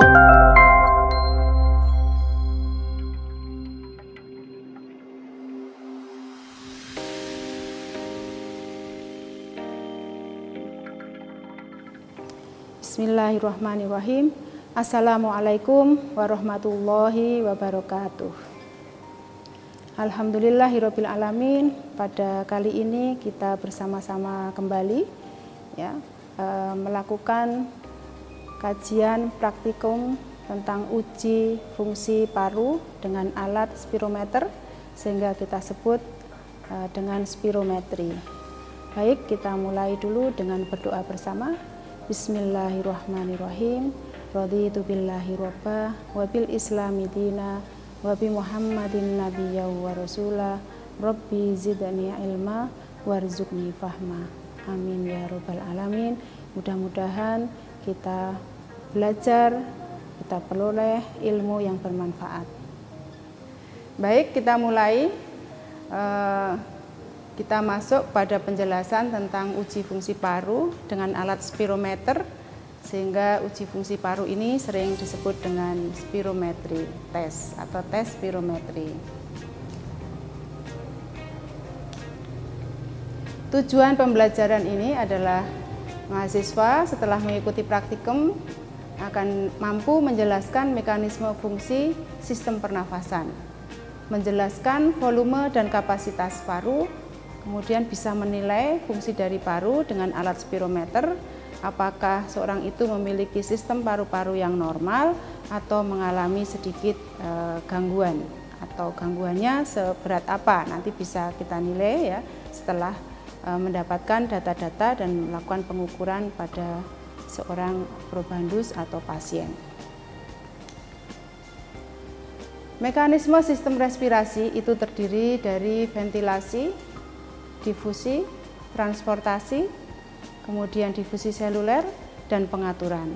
Bismillahirrahmanirrahim. Assalamualaikum warahmatullahi wabarakatuh. Alhamdulillahirabbil alamin. Pada kali ini kita bersama-sama kembali melakukan kajian praktikum tentang uji fungsi paru dengan alat spirometer, sehingga kita sebut dengan spirometri. Baik, kita mulai dulu dengan berdoa bersama. Bismillahirrahmanirrahim. Raditu billahi robba wa bil islami dina wa bi muhammadin nabiyya wa rasula rabbi zidni ilma warzuqni fahma. Amin ya rabbal alamin. Mudah-mudahan kita belajar, kita peroleh ilmu yang bermanfaat. Baik, kita mulai. Kita masuk pada penjelasan tentang uji fungsi paru dengan alat spirometer, sehingga uji fungsi paru ini sering disebut dengan spirometri tes atau tes spirometri. Tujuan pembelajaran ini adalah mahasiswa setelah mengikuti praktikum akan mampu menjelaskan mekanisme fungsi sistem pernafasan, menjelaskan volume dan kapasitas paru, kemudian bisa menilai fungsi dari paru dengan alat spirometer, apakah seorang itu memiliki sistem paru-paru yang normal atau mengalami sedikit gangguan, atau gangguannya seberat apa, nanti bisa kita nilai setelah mendapatkan data-data dan melakukan pengukuran pada seorang probandus atau pasien. Mekanisme sistem respirasi itu terdiri dari ventilasi, difusi, transportasi, kemudian difusi seluler, dan pengaturan.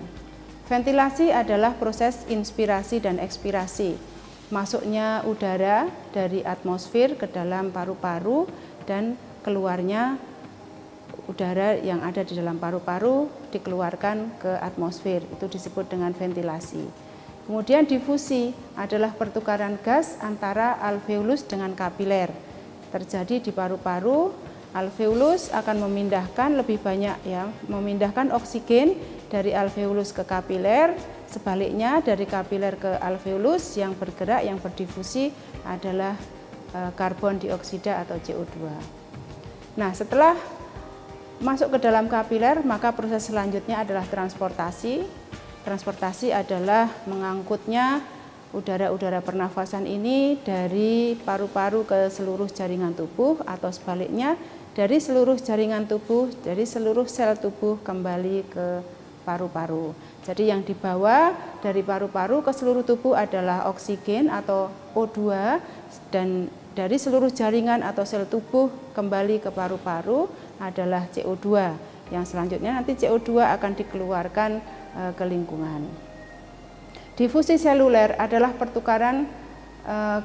Ventilasi adalah proses inspirasi dan ekspirasi, masuknya udara dari atmosfer ke dalam paru-paru dan keluarnya udara yang ada di dalam paru-paru dikeluarkan ke atmosfer, itu disebut dengan ventilasi. Kemudian difusi adalah pertukaran gas antara alveolus dengan kapiler. Terjadi di paru-paru, alveolus akan memindahkan lebih banyak memindahkan oksigen dari alveolus ke kapiler, sebaliknya dari kapiler ke alveolus yang bergerak, yang berdifusi adalah karbon dioksida atau CO2. Nah, setelah masuk ke dalam kapiler, maka proses selanjutnya adalah transportasi. Transportasi adalah mengangkutnya udara-udara pernafasan ini dari paru-paru ke seluruh jaringan tubuh, atau sebaliknya dari seluruh jaringan tubuh, dari seluruh sel tubuh kembali ke paru-paru. Jadi yang dibawa dari paru-paru ke seluruh tubuh adalah oksigen atau O2, dan dari seluruh jaringan atau sel tubuh kembali ke paru-paru adalah CO2. Yang selanjutnya nanti CO2 akan dikeluarkan ke lingkungan. Difusi seluler adalah pertukaran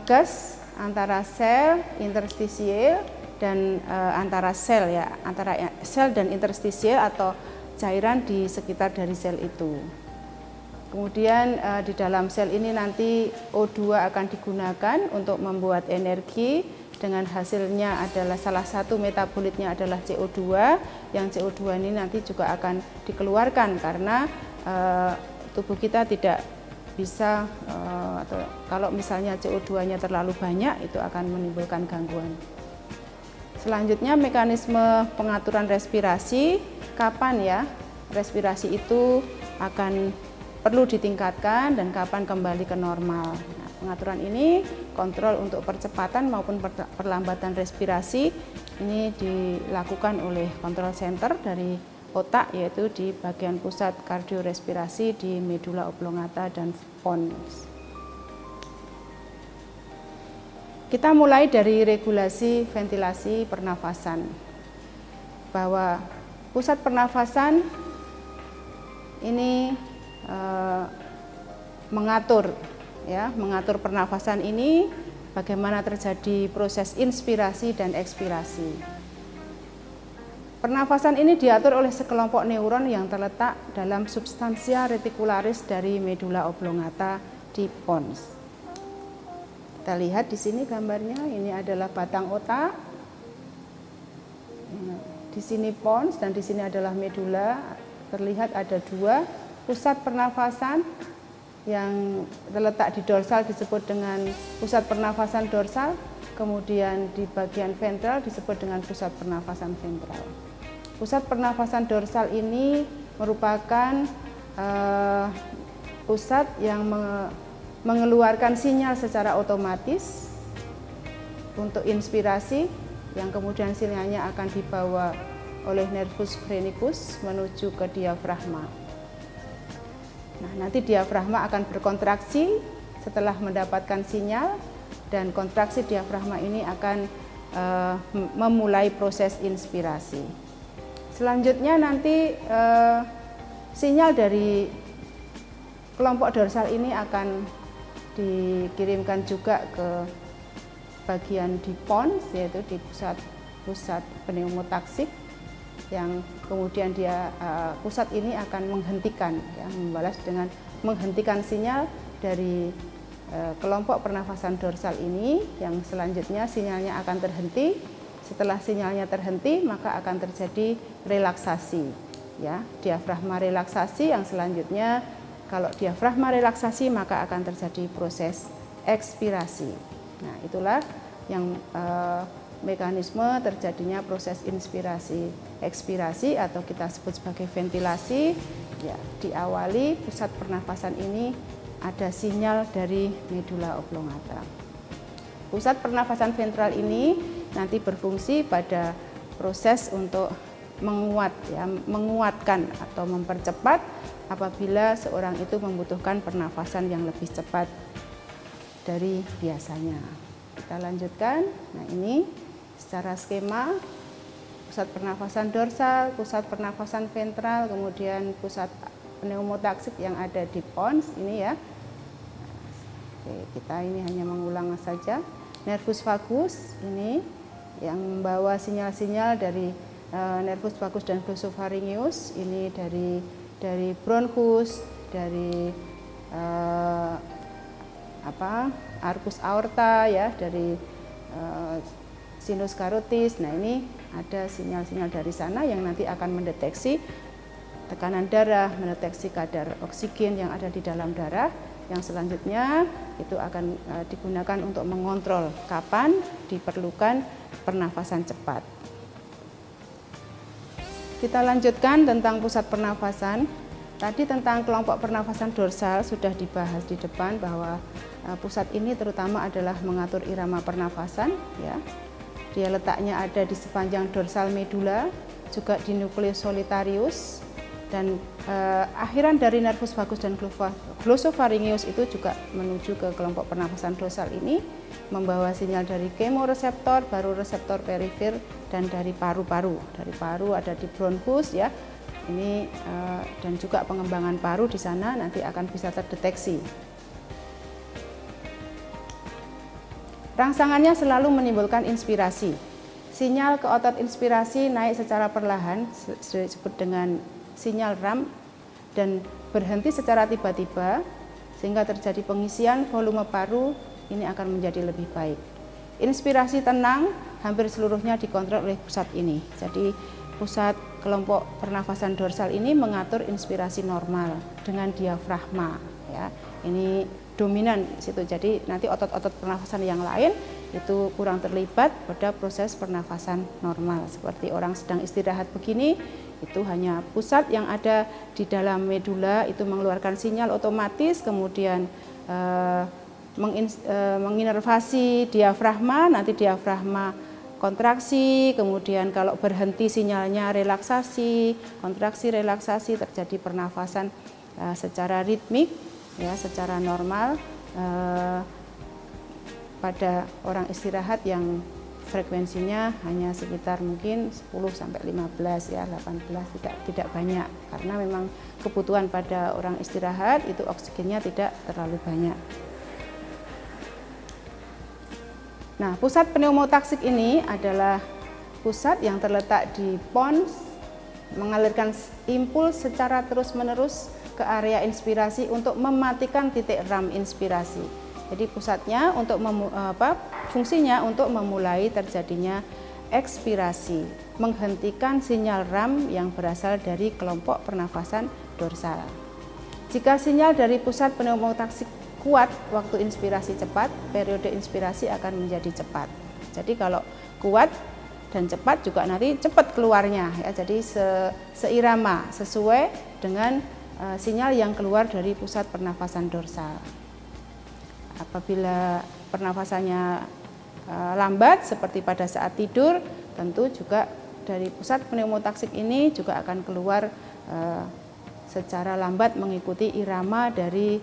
gas antara sel interstisial dan antara sel antara sel dan interstisial atau cairan di sekitar dari sel itu. Kemudian di dalam sel ini nanti O2 akan digunakan untuk membuat energi, dengan hasilnya adalah salah satu metabolitnya adalah CO2, yang CO2 ini nanti juga akan dikeluarkan karena tubuh kita tidak bisa atau kalau misalnya CO2-nya terlalu banyak itu akan menimbulkan gangguan. Selanjutnya mekanisme pengaturan respirasi, kapan respirasi itu akan perlu ditingkatkan dan kapan kembali ke normal. Nah, pengaturan ini kontrol untuk percepatan maupun perlambatan respirasi ini dilakukan oleh kontrol center dari otak, yaitu di bagian pusat kardiorespirasi di medula oblongata dan pons. Kita mulai dari regulasi ventilasi pernafasan, bahwa pusat pernafasan ini mengatur pernafasan ini, bagaimana terjadi proses inspirasi dan ekspirasi. Pernafasan ini diatur oleh sekelompok neuron yang terletak dalam substansia reticularis dari medula oblongata di pons. Kita lihat di sini gambarnya, ini adalah batang otak. Di sini pons dan di sini adalah medula. Terlihat ada dua pusat pernafasan yang terletak di dorsal disebut dengan pusat pernafasan dorsal, kemudian di bagian ventral disebut dengan pusat pernafasan ventral. Pusat pernafasan dorsal ini merupakan pusat yang mengeluarkan sinyal secara otomatis untuk inspirasi, yang kemudian sinyalnya akan dibawa oleh nervus phrenicus menuju ke diafragma. Nah, nanti diafragma akan berkontraksi setelah mendapatkan sinyal, dan kontraksi diafragma ini akan memulai proses inspirasi. Selanjutnya nanti sinyal dari kelompok dorsal ini akan dikirimkan juga ke bagian di pons, yaitu di pusat pneumotaksik, yang kemudian pusat ini akan menghentikan, ya, membalas dengan menghentikan sinyal dari kelompok pernafasan dorsal ini, yang selanjutnya sinyalnya akan terhenti. Setelah sinyalnya terhenti, maka akan terjadi relaksasi, ya, diafragma relaksasi, yang selanjutnya kalau diafragma relaksasi maka akan terjadi proses ekspirasi. Nah, itulah yang mekanisme terjadinya proses inspirasi ekspirasi atau kita sebut sebagai ventilasi. Ya, diawali pusat pernafasan ini ada sinyal dari medula oblongata. Pusat pernafasan ventral ini nanti berfungsi pada proses untuk menguatkan atau mempercepat apabila seorang itu membutuhkan pernafasan yang lebih cepat dari biasanya. Kita lanjutkan. Nah, ini secara skema pusat pernafasan dorsal, pusat pernafasan ventral, kemudian pusat pneumotaksik yang ada di pons ini, ya. Oke, kita ini hanya mengulang saja. Nervus vagus ini yang membawa sinyal-sinyal dari nervus vagus dan glossopharyngeus, ini dari bronchus, dari arcus aorta, ya, dari sinus carotis. Nah, ini ada sinyal-sinyal dari sana yang nanti akan mendeteksi tekanan darah, mendeteksi kadar oksigen yang ada di dalam darah, yang selanjutnya itu akan digunakan untuk mengontrol kapan diperlukan pernafasan cepat. Kita lanjutkan tentang pusat pernafasan. Tadi tentang kelompok pernafasan dorsal sudah dibahas di depan, bahwa pusat ini terutama adalah mengatur irama pernafasan, ya. Dia letaknya ada di sepanjang dorsal medula, juga di nucleus solitarius, dan akhiran dari nervus vagus dan glossopharyngeus itu juga menuju ke kelompok pernafasan dorsal ini, membawa sinyal dari kemoreseptor, baru reseptor perifer, dan dari paru-paru. Dari paru ada di bronchus, ya. Ini dan juga pengembangan paru di sana nanti akan bisa terdeteksi. Rangsangannya selalu menimbulkan inspirasi. Sinyal ke otot inspirasi naik secara perlahan, disebut dengan sinyal RAM, dan berhenti secara tiba-tiba sehingga terjadi pengisian volume paru, ini akan menjadi lebih baik. Inspirasi tenang hampir seluruhnya dikontrol oleh pusat ini. Jadi pusat kelompok pernafasan dorsal ini mengatur inspirasi normal dengan diafragma, ya. Ini dominan situ. Jadi nanti otot-otot pernafasan yang lain itu kurang terlibat pada proses pernafasan normal. Seperti orang sedang istirahat begini, itu hanya pusat yang ada di dalam medula itu mengeluarkan sinyal otomatis, kemudian menginervasi diafragma, nanti diafragma kontraksi, kemudian kalau berhenti sinyalnya relaksasi, kontraksi relaksasi, terjadi pernafasan secara ritmik, ya, secara normal pada orang istirahat yang frekuensinya hanya sekitar mungkin 10 sampai 15, ya, 18 tidak banyak, karena memang kebutuhan pada orang istirahat itu oksigennya tidak terlalu banyak. Nah, pusat pneumotaksik ini adalah pusat yang terletak di pons mengalirkan impuls secara terus-menerus ke area inspirasi untuk mematikan titik RAM inspirasi. Jadi pusatnya untuk fungsinya untuk memulai terjadinya ekspirasi, menghentikan sinyal RAM yang berasal dari kelompok pernafasan dorsal. Jika sinyal dari pusat pneumotaksik kuat waktu inspirasi cepat, periode inspirasi akan menjadi cepat. Jadi kalau kuat dan cepat juga nanti cepat keluarnya ya. Jadi seirama, sesuai dengan sinyal yang keluar dari pusat pernafasan dorsal. Apabila pernafasannya lambat seperti pada saat tidur, tentu juga dari pusat pneumotaksik ini juga akan keluar secara lambat mengikuti irama dari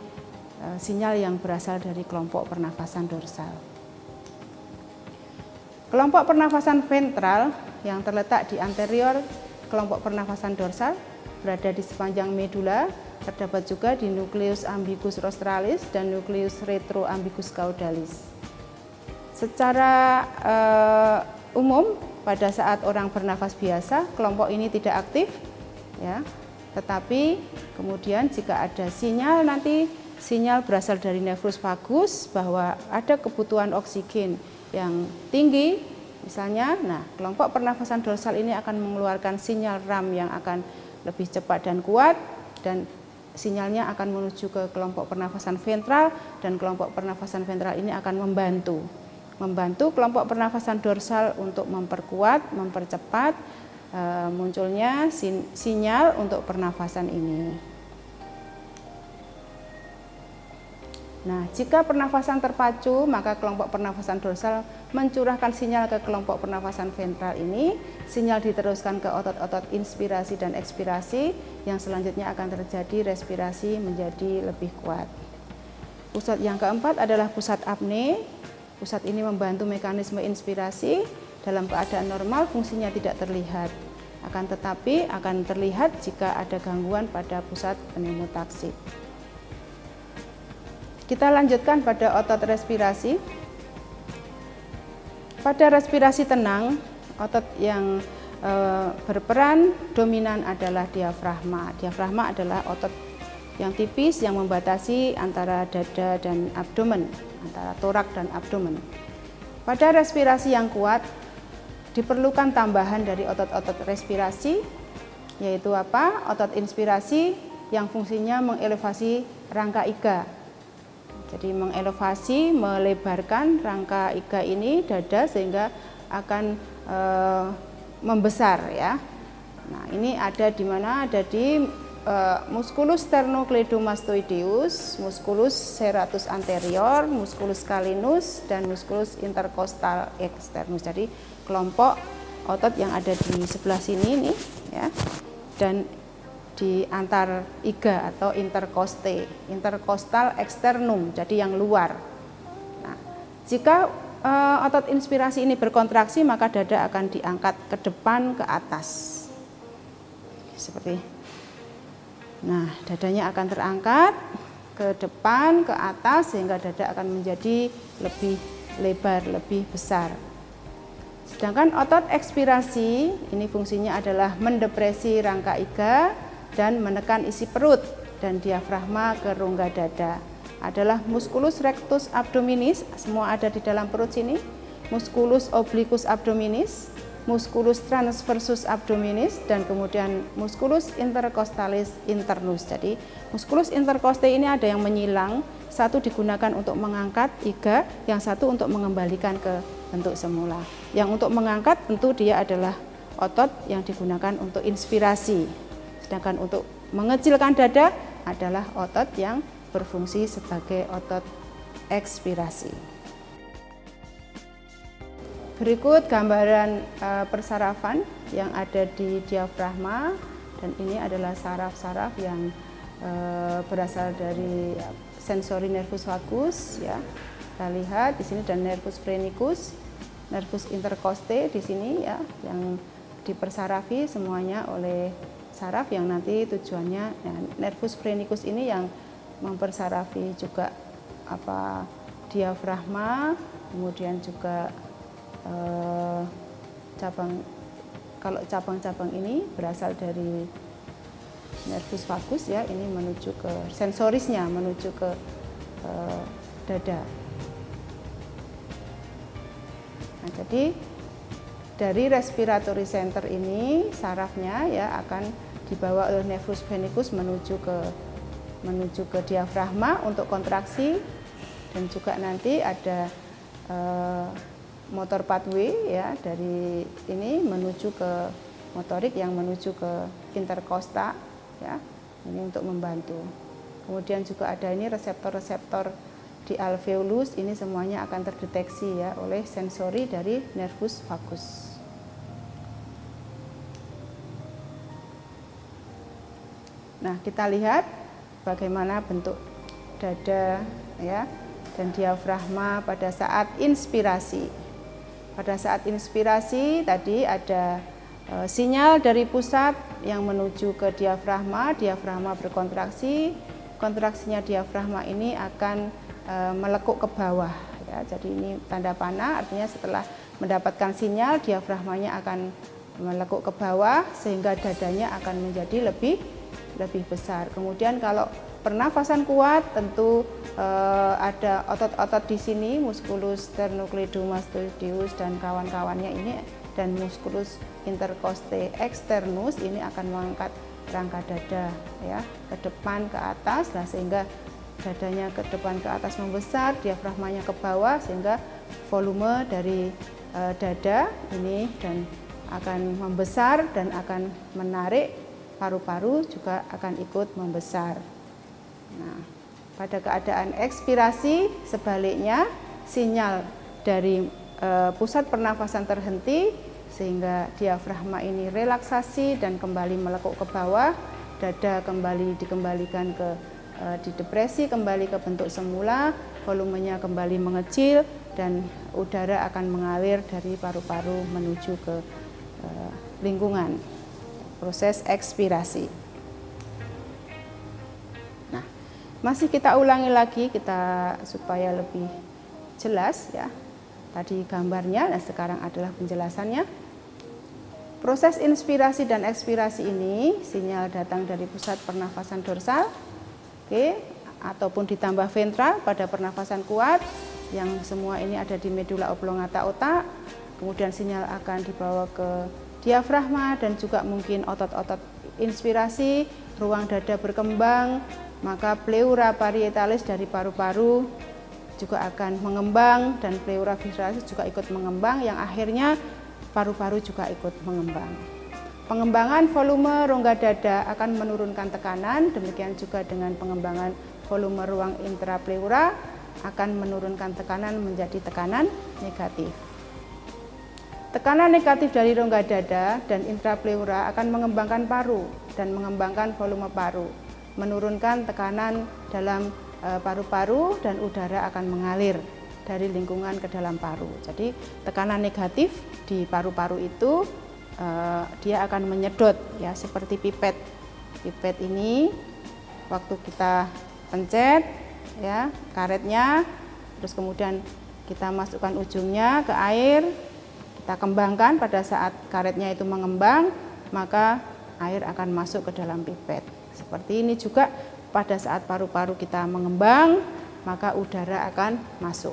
sinyal yang berasal dari kelompok pernafasan dorsal. Kelompok pernafasan ventral yang terletak di anterior kelompok pernafasan dorsal berada di sepanjang medula, terdapat juga di nukleus ambiguus rostralis dan nukleus retroambiguus caudalis. Secara umum pada saat orang bernafas biasa kelompok ini tidak aktif ya. Tetapi kemudian jika ada sinyal sinyal berasal dari nervus vagus bahwa ada kebutuhan oksigen yang tinggi misalnya, kelompok pernafasan dorsal ini akan mengeluarkan sinyal RAM yang akan lebih cepat dan kuat, dan sinyalnya akan menuju ke kelompok pernafasan ventral, dan kelompok pernafasan ventral ini akan membantu kelompok pernafasan dorsal untuk memperkuat, mempercepat munculnya sinyal untuk pernafasan ini. Nah, jika pernafasan terpacu, maka kelompok pernafasan dorsal mencurahkan sinyal ke kelompok pernafasan ventral ini. Sinyal diteruskan ke otot-otot inspirasi dan ekspirasi, yang selanjutnya akan terjadi respirasi menjadi lebih kuat. Pusat yang keempat adalah pusat apne. Pusat ini membantu mekanisme inspirasi. Dalam keadaan normal fungsinya tidak terlihat. Akan tetapi akan terlihat jika ada gangguan pada pusat pneumotaksik. Kita lanjutkan pada otot respirasi. Pada respirasi tenang, otot yang berperan dominan adalah diafragma. Diafragma adalah otot yang tipis yang membatasi antara dada dan abdomen, antara torak dan abdomen. Pada respirasi yang kuat, diperlukan tambahan dari otot-otot respirasi, yaitu otot inspirasi yang fungsinya mengelevasi rangka iga. Jadi mengelevasi, melebarkan rangka iga ini, dada, sehingga akan membesar ya. Nah, ini ada di mana? Ada di musculus sternocleidomastoideus, musculus serratus anterior, musculus scalenus, dan musculus intercostal externus. Jadi kelompok otot yang ada di sebelah sini nih ya. Dan di antar iga atau intercoste, intercostal externum, jadi yang luar. Nah, jika otot inspirasi ini berkontraksi, maka dada akan diangkat ke depan, ke atas. Seperti. Nah, dadanya akan terangkat ke depan, ke atas, sehingga dada akan menjadi lebih lebar, lebih besar. Sedangkan otot ekspirasi ini fungsinya adalah mendepresi rangka iga dan menekan isi perut dan diafragma ke rongga dada. Adalah musculus rectus abdominis, semua ada di dalam perut sini, musculus obliquus abdominis, musculus transversus abdominis, dan kemudian musculus intercostalis internus. Jadi musculus intercoste ini ada yang menyilang, satu digunakan untuk mengangkat iga, yang satu untuk mengembalikan ke bentuk semula. Yang untuk mengangkat tentu dia adalah otot yang digunakan untuk inspirasi. Sedangkan untuk mengecilkan dada adalah otot yang berfungsi sebagai otot ekspirasi. Berikut gambaran persarafan yang ada di diafragma, dan ini adalah saraf-saraf yang berasal dari sensori nervus vagus ya. Kita lihat di sini dan nervus phrenicus, nervus intercoste di sini ya, yang dipersarafi semuanya oleh saraf yang nanti tujuannya nervus phrenicus ini yang mempersarafi juga diafragma, kemudian juga kalau cabang-cabang ini berasal dari nervus vagus ya, ini menuju ke sensorisnya, menuju ke dada. Nah, jadi dari respiratory center ini sarafnya ya akan dibawa oleh nervus venicus menuju ke diafragma untuk kontraksi, dan juga nanti ada motor pathway ya dari ini menuju ke motorik yang menuju ke interkosta ya, ini untuk membantu. Kemudian juga ada ini reseptor-reseptor di alveolus, ini semuanya akan terdeteksi ya oleh sensori dari nervus vagus. Nah, kita lihat bagaimana bentuk dada ya dan diafragma pada saat inspirasi. Pada saat inspirasi tadi ada sinyal dari pusat yang menuju ke diafragma, diafragma berkontraksi, kontraksinya diafragma ini akan melekuk ke bawah ya. Jadi ini tanda panah, artinya setelah mendapatkan sinyal diafragmanya akan melekuk ke bawah sehingga dadanya akan menjadi lebih besar. Kemudian kalau pernafasan kuat tentu ada otot-otot di sini, musculus sternocleidomastoideus dan kawan-kawannya ini, dan musculus intercostae externus ini akan mengangkat rangka dada ya ke depan ke atas, nah sehingga dadanya ke depan ke atas membesar, diafragmanya ke bawah sehingga volume dari dada ini dan akan membesar dan akan menarik paru-paru juga akan ikut membesar. Nah, pada keadaan ekspirasi sebaliknya sinyal dari pusat pernafasan terhenti sehingga diafragma ini relaksasi dan kembali melekuk ke bawah, dada kembali dikembalikan ke didepresi kembali ke bentuk semula, volumenya kembali mengecil dan udara akan mengalir dari paru-paru menuju ke lingkungan. Proses ekspirasi. Nah, masih kita ulangi lagi supaya lebih jelas ya. Tadi gambarnya, dan sekarang adalah penjelasannya. Proses inspirasi dan ekspirasi ini sinyal datang dari pusat pernafasan dorsal, ataupun ditambah ventral pada pernafasan kuat, yang semua ini ada di medula oblongata otak. Kemudian sinyal akan dibawa ke diafragma dan juga mungkin otot-otot inspirasi, ruang dada berkembang, maka pleura parietalis dari paru-paru juga akan mengembang dan pleura visceralis juga ikut mengembang, yang akhirnya paru-paru juga ikut mengembang. Pengembangan volume rongga dada akan menurunkan tekanan, demikian juga dengan pengembangan volume ruang intrapleura akan menurunkan tekanan menjadi tekanan negatif. Tekanan negatif dari rongga dada dan intrapleura akan mengembangkan paru dan mengembangkan volume paru, menurunkan tekanan dalam paru-paru dan udara akan mengalir dari lingkungan ke dalam paru. Jadi tekanan negatif di paru-paru itu dia akan menyedot ya, seperti pipet. Pipet ini waktu kita pencet ya karetnya, terus kemudian kita masukkan ujungnya ke air, kita kembangkan. Pada saat karetnya itu mengembang, maka air akan masuk ke dalam pipet. Seperti ini juga pada saat paru-paru kita mengembang, maka udara akan masuk.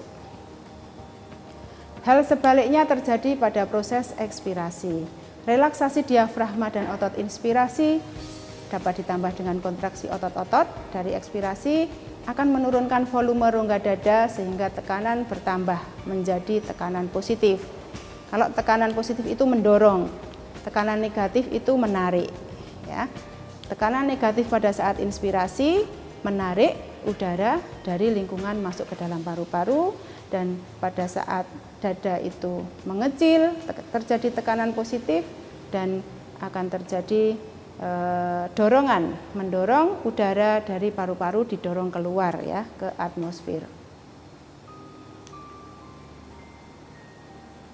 Hal sebaliknya terjadi pada proses ekspirasi. Relaksasi diafragma dan otot inspirasi dapat ditambah dengan kontraksi otot-otot dari ekspirasi akan menurunkan volume rongga dada sehingga tekanan bertambah menjadi tekanan positif. Kalau tekanan positif itu mendorong, tekanan negatif itu menarik ya. Tekanan negatif pada saat inspirasi menarik udara dari lingkungan masuk ke dalam paru-paru, dan pada saat dada itu mengecil terjadi tekanan positif dan akan terjadi dorongan, mendorong udara dari paru-paru didorong keluar ya ke atmosfer.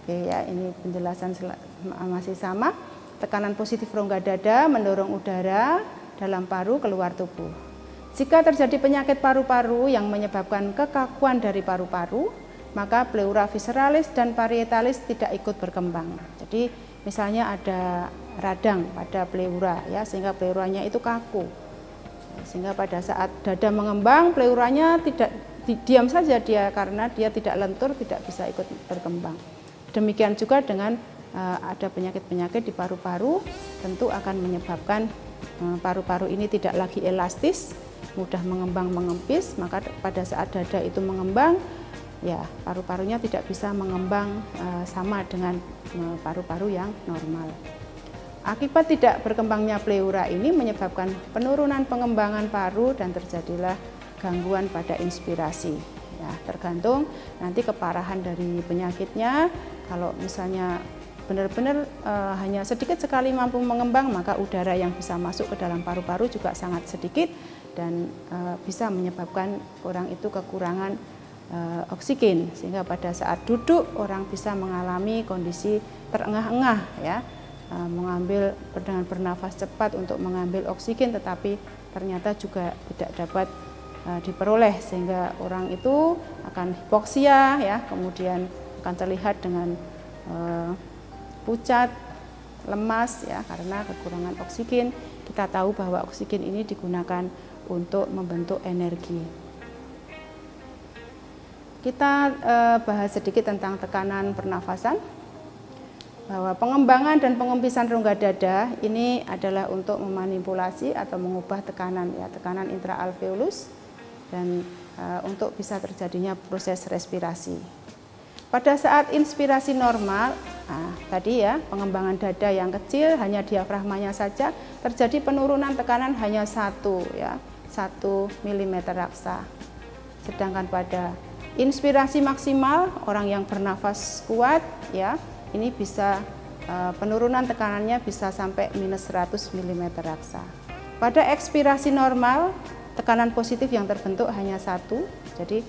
Oke ya, ini penjelasan masih sama. Tekanan positif rongga dada mendorong udara dalam paru keluar tubuh. Jika terjadi penyakit paru-paru yang menyebabkan kekakuan dari paru-paru, maka pleura visceralis dan parietalis tidak ikut berkembang. Jadi misalnya ada radang pada pleura ya, sehingga pleuranya itu kaku. Sehingga pada saat dada mengembang, pleuranya tidak diam saja dia karena dia tidak lentur, tidak bisa ikut berkembang. Demikian juga dengan ada penyakit-penyakit di paru-paru, tentu akan menyebabkan paru-paru ini tidak lagi elastis, mudah mengembang mengempis, maka pada saat dada itu mengembang, ya paru-parunya tidak bisa mengembang sama dengan paru-paru yang normal. Akibat tidak berkembangnya pleura ini menyebabkan penurunan pengembangan paru dan terjadilah gangguan pada inspirasi. Ya, tergantung nanti keparahan dari penyakitnya. Kalau misalnya benar-benar hanya sedikit sekali mampu mengembang, maka udara yang bisa masuk ke dalam paru-paru juga sangat sedikit dan bisa menyebabkan orang itu kekurangan oksigen, sehingga pada saat duduk orang bisa mengalami kondisi terengah-engah ya, mengambil dengan bernafas cepat untuk mengambil oksigen, tetapi ternyata juga tidak dapat diperoleh, sehingga orang itu akan hipoksia ya, kemudian akan terlihat dengan pucat, lemas ya, karena kekurangan oksigen. Kita tahu bahwa oksigen ini digunakan untuk membentuk energi. Kita bahas sedikit tentang tekanan pernafasan. Bahwa pengembangan dan pengempisan rongga dada ini adalah untuk memanipulasi atau mengubah tekanan ya, tekanan intraalveolus, dan untuk bisa terjadinya proses respirasi. Pada saat inspirasi normal, tadi ya, pengembangan dada yang kecil, hanya diafragmanya saja, terjadi penurunan tekanan hanya 1 mm raksa. Sedangkan pada inspirasi maksimal, orang yang bernafas kuat ya, ini bisa penurunan tekanannya bisa sampai -100 mm raksa. Pada ekspirasi normal, tekanan positif yang terbentuk hanya 1, jadi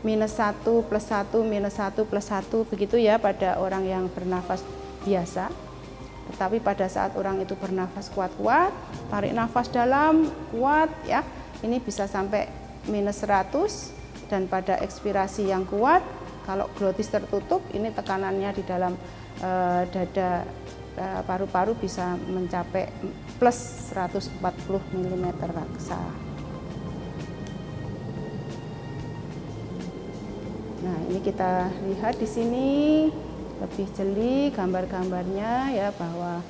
-1 + 1 -1 + 1 begitu ya pada orang yang bernafas biasa. Tetapi pada saat orang itu bernafas kuat-kuat, tarik nafas dalam kuat ya, ini bisa sampai -100, dan pada ekspirasi yang kuat, kalau glotis tertutup, ini tekanannya di dalam dada paru-paru bisa mencapai +140 mm raksa. Nah, ini kita lihat di sini lebih jeli gambar-gambarnya ya, bahwa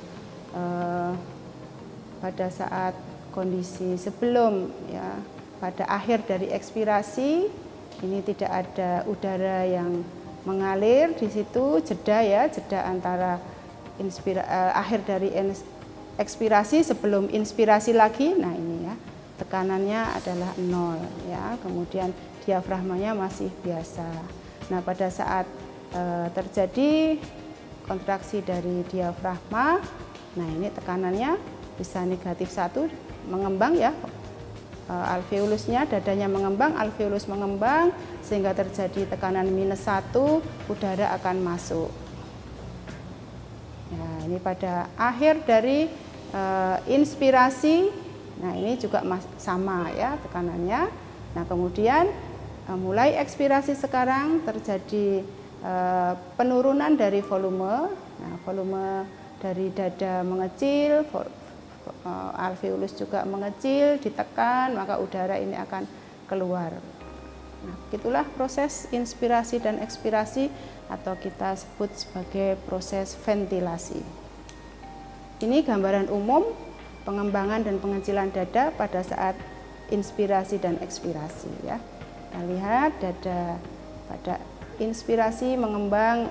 pada saat kondisi sebelum ya, pada akhir dari ekspirasi ini tidak ada udara yang mengalir di situ, jeda ya, jeda antara akhir dari ekspirasi sebelum inspirasi lagi. Nah, ini ya, tekanannya adalah 0 ya, kemudian diafragmanya masih biasa. Nah, pada saat terjadi kontraksi dari diafragma, nah ini tekanannya bisa -1, mengembang ya, alveolusnya, dadanya mengembang, alveolus mengembang, sehingga terjadi tekanan -1, udara akan masuk. Nah, ini pada akhir dari inspirasi, nah ini juga sama ya tekanannya. Nah, kemudian mulai ekspirasi sekarang terjadi penurunan dari volume. Nah, volume dari dada mengecil, alveolus juga mengecil, ditekan, maka udara ini akan keluar. Nah, itulah proses inspirasi dan ekspirasi, atau kita sebut sebagai proses ventilasi. Ini gambaran umum pengembangan dan pengecilan dada pada saat inspirasi dan ekspirasi ya. Kita lihat dada pada inspirasi mengembang,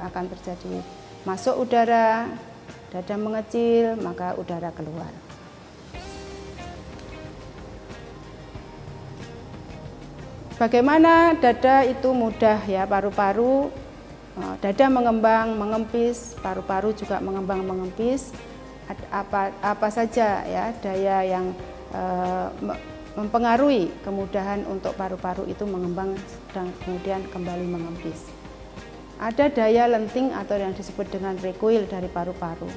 akan terjadi masuk udara, dada mengecil, maka udara keluar. Bagaimana dada itu mudah ya, paru-paru, dada mengembang, mengempis, paru-paru juga mengembang, mengempis. Apa saja ya daya yang mempengaruhi kemudahan untuk paru-paru itu mengembang dan kemudian kembali mengempis. Ada daya lenting atau yang disebut dengan recoil dari paru-paru.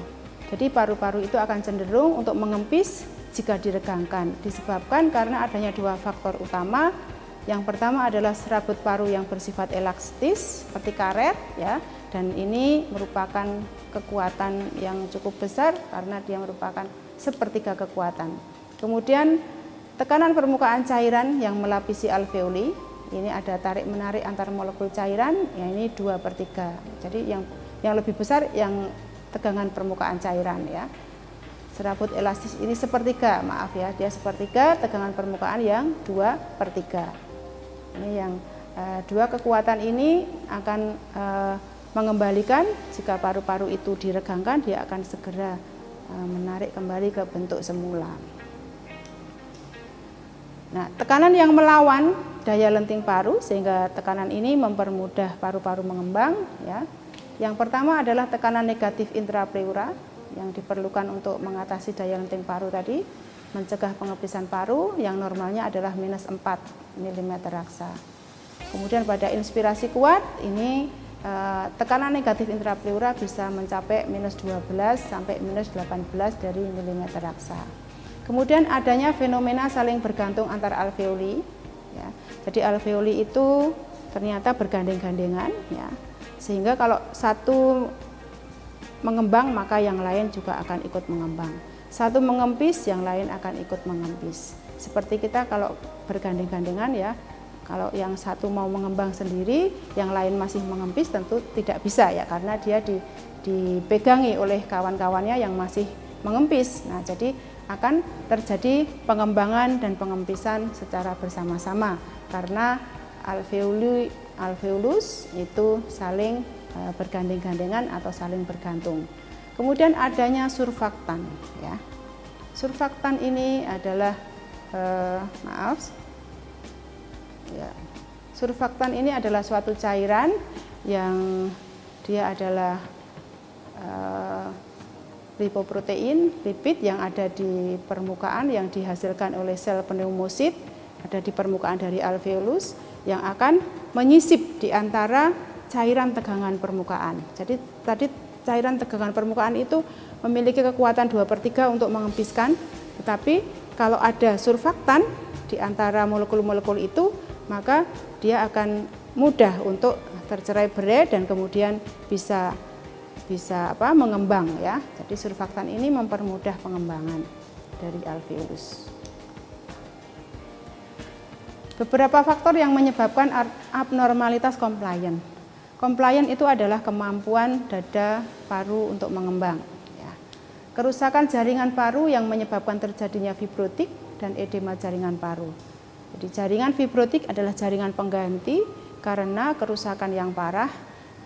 Jadi paru-paru itu akan cenderung untuk mengempis jika diregangkan, disebabkan karena adanya 2 faktor utama. Yang pertama adalah serabut paru yang bersifat elastis seperti karet ya, dan ini merupakan kekuatan yang cukup besar karena dia merupakan sepertiga kekuatan. Kemudian tekanan permukaan cairan yang melapisi alveoli, ini ada tarik menarik antar molekul cairan, ya ini 2/3. Jadi yang lebih besar yang tegangan permukaan cairan ya. Serabut elastis ini sepertiga, maaf ya, dia sepertiga, tegangan permukaan yang 2/3. Ini yang dua kekuatan ini akan mengembalikan jika paru-paru itu diregangkan, dia akan segera menarik kembali ke bentuk semula. Nah, tekanan yang melawan daya lenting paru sehingga tekanan ini mempermudah paru-paru mengembang ya. Yang pertama adalah tekanan negatif intrapleura yang diperlukan untuk mengatasi daya lenting paru tadi, mencegah pengepisan paru yang normalnya adalah -4 mm raksa. Kemudian pada inspirasi kuat ini tekanan negatif intrapleura bisa mencapai -12 sampai -18 dari milimeter raksa. Kemudian adanya fenomena saling bergantung antar alveoli ya. Jadi alveoli itu ternyata bergandeng-gandengan ya. Sehingga kalau satu mengembang maka yang lain juga akan ikut mengembang. Satu mengempis, yang lain akan ikut mengempis. Seperti kita kalau bergandeng-gandengan ya, kalau yang satu mau mengembang sendiri, yang lain masih mengempis tentu tidak bisa ya, karena dia dipegangi oleh kawan-kawannya yang masih mengempis. Nah, jadi akan terjadi pengembangan dan pengempisan secara bersama-sama karena alveolus itu saling bergandeng-gandengan atau saling bergantung. Kemudian adanya surfaktan ya. Surfaktan ini adalah surfaktan ini adalah suatu cairan yang dia adalah lipoprotein, lipid yang ada di permukaan yang dihasilkan oleh sel pneumosit, ada di permukaan dari alveolus yang akan menyisip di antara cairan tegangan permukaan. Jadi tadi cairan tegangan permukaan itu memiliki kekuatan 2/3 untuk mengempiskan, tetapi kalau ada surfaktan di antara molekul-molekul itu, maka dia akan mudah untuk tercerai-berai dan kemudian bisa mengembang ya. Jadi surfaktan ini mempermudah pengembangan dari alveolus. Beberapa faktor yang menyebabkan abnormalitas komplain. Komplain itu adalah kemampuan dada paru untuk mengembang ya. Kerusakan jaringan paru yang menyebabkan terjadinya fibrotik dan edema jaringan paru. Jadi jaringan fibrotik adalah jaringan pengganti karena kerusakan yang parah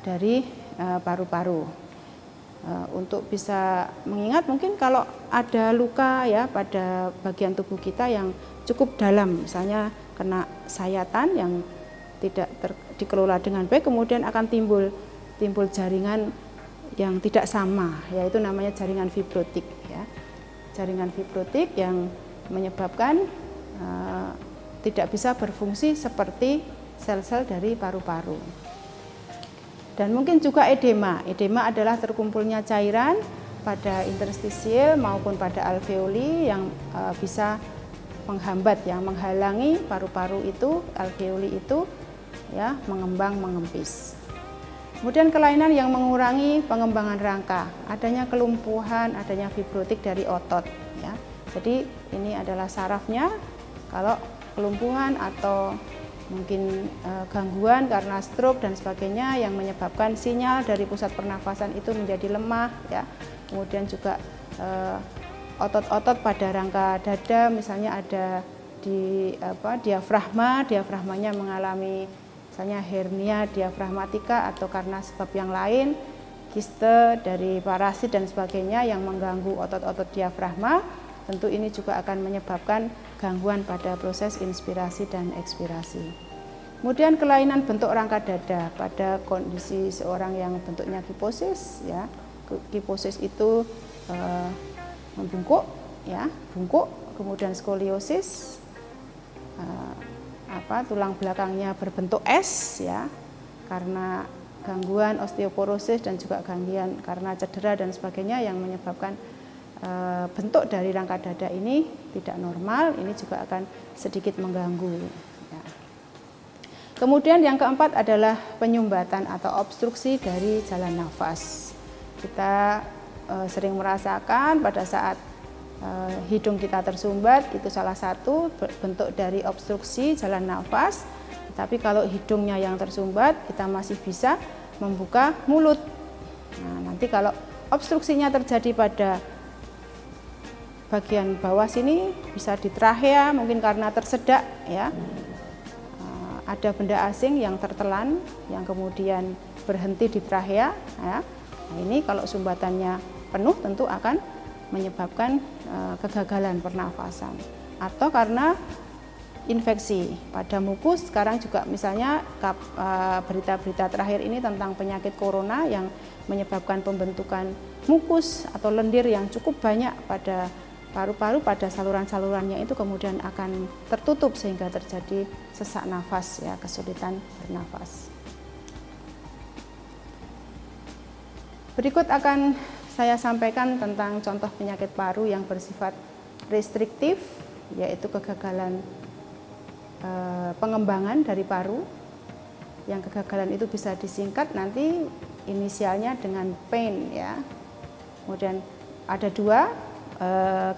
dari paru-paru. Untuk bisa mengingat mungkin kalau ada luka ya pada bagian tubuh kita yang cukup dalam, misalnya kena sayatan yang tidak dikelola dengan baik, kemudian akan timbul jaringan yang tidak sama, yaitu namanya jaringan fibrotik ya. Jaringan fibrotik yang menyebabkan tidak bisa berfungsi seperti sel-sel dari paru-paru. Dan mungkin juga edema. Edema adalah terkumpulnya cairan pada interstisial maupun pada alveoli yang bisa menghambat ya, menghalangi paru-paru itu, alveoli itu ya, mengembang, mengempis. Kemudian kelainan yang mengurangi pengembangan rangka, adanya kelumpuhan, adanya fibrotik dari otot ya. Jadi ini adalah sarafnya. Kalau kelumpuhan atau mungkin gangguan karena stroke dan sebagainya yang menyebabkan sinyal dari pusat pernafasan itu menjadi lemah ya. Kemudian juga otot-otot pada rangka dada misalnya ada di diafragmanya mengalami misalnya hernia diafragmatika atau karena sebab yang lain, kiste dari parasit dan sebagainya yang mengganggu otot-otot diafragma, tentu ini juga akan menyebabkan gangguan pada proses inspirasi dan ekspirasi. Kemudian kelainan bentuk rangka dada pada kondisi seorang yang bentuknya kiposis ya. Kiposis itu membungkuk ya, bungkuk, kemudian skoliosis, tulang belakangnya berbentuk S ya, karena gangguan osteoporosis dan juga gangguan karena cedera dan sebagainya yang menyebabkan bentuk dari rangka dada ini tidak normal, ini juga akan sedikit mengganggu ya. Kemudian yang keempat adalah penyumbatan atau obstruksi dari jalan nafas. Kita sering merasakan pada saat hidung kita tersumbat, itu salah satu bentuk dari obstruksi jalan nafas. Tapi kalau hidungnya yang tersumbat, kita masih bisa membuka mulut. Nah, nanti kalau obstruksinya terjadi pada bagian bawah sini, bisa di trachea, mungkin karena tersedak ya. Ada benda asing yang tertelan, yang kemudian berhenti di trachea ya. Nah, ini kalau sumbatannya penuh tentu akan menyebabkan kegagalan pernafasan. Atau karena infeksi pada mukus. Sekarang juga misalnya berita-berita terakhir ini tentang penyakit corona yang menyebabkan pembentukan mukus atau lendir yang cukup banyak pada paru-paru, pada saluran-salurannya itu kemudian akan tertutup sehingga terjadi sesak nafas ya, kesulitan bernafas. Berikut akan saya sampaikan tentang contoh penyakit paru yang bersifat restriktif, yaitu kegagalan pengembangan dari paru. Yang kegagalan itu bisa disingkat nanti inisialnya dengan pain ya. Kemudian ada dua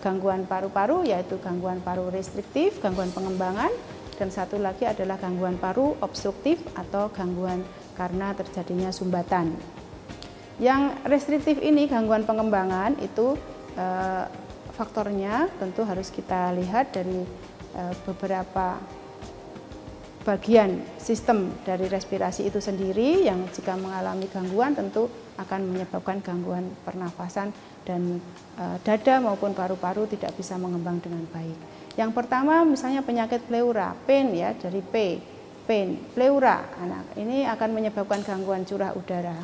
gangguan paru-paru, yaitu gangguan paru restriktif, gangguan pengembangan, dan satu lagi adalah gangguan paru obstruktif atau gangguan karena terjadinya sumbatan. Yang restriktif ini, gangguan pengembangan itu faktornya tentu harus kita lihat dari beberapa bagian sistem dari respirasi itu sendiri, yang jika mengalami gangguan tentu akan menyebabkan gangguan pernafasan dan dada maupun paru-paru tidak bisa mengembang dengan baik. Yang pertama misalnya penyakit pleura, pain ya, dari pain, pleura. Nah, ini akan menyebabkan gangguan curah udara.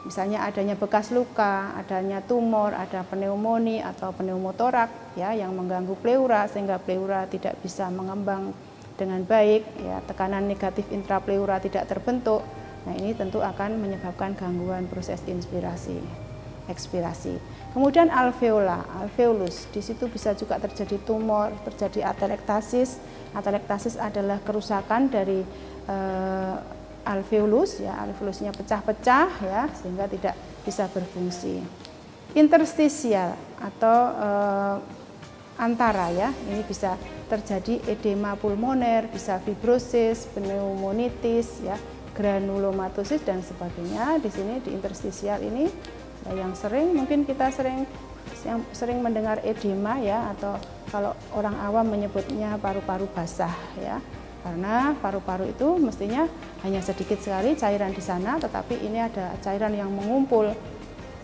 Misalnya adanya bekas luka, adanya tumor, ada pneumoni atau pneumotorak ya yang mengganggu pleura sehingga pleura tidak bisa mengembang dengan baik ya, tekanan negatif intrapleura tidak terbentuk. Nah, ini tentu akan menyebabkan gangguan proses inspirasi, ekspirasi. Kemudian alveolus, di situ bisa juga terjadi tumor, terjadi atelektasis. Atelektasis adalah kerusakan dari alveolus ya, alveolusnya pecah-pecah ya sehingga tidak bisa berfungsi. Interstisial atau antara ya, ini bisa terjadi edema pulmoner, bisa fibrosis, pneumonitis ya, granulomatosis dan sebagainya. Di sini di interstisial ini yang mungkin kita sering mendengar edema ya, atau kalau orang awam menyebutnya paru-paru basah ya. Karena paru-paru itu mestinya hanya sedikit sekali cairan di sana, tetapi ini ada cairan yang mengumpul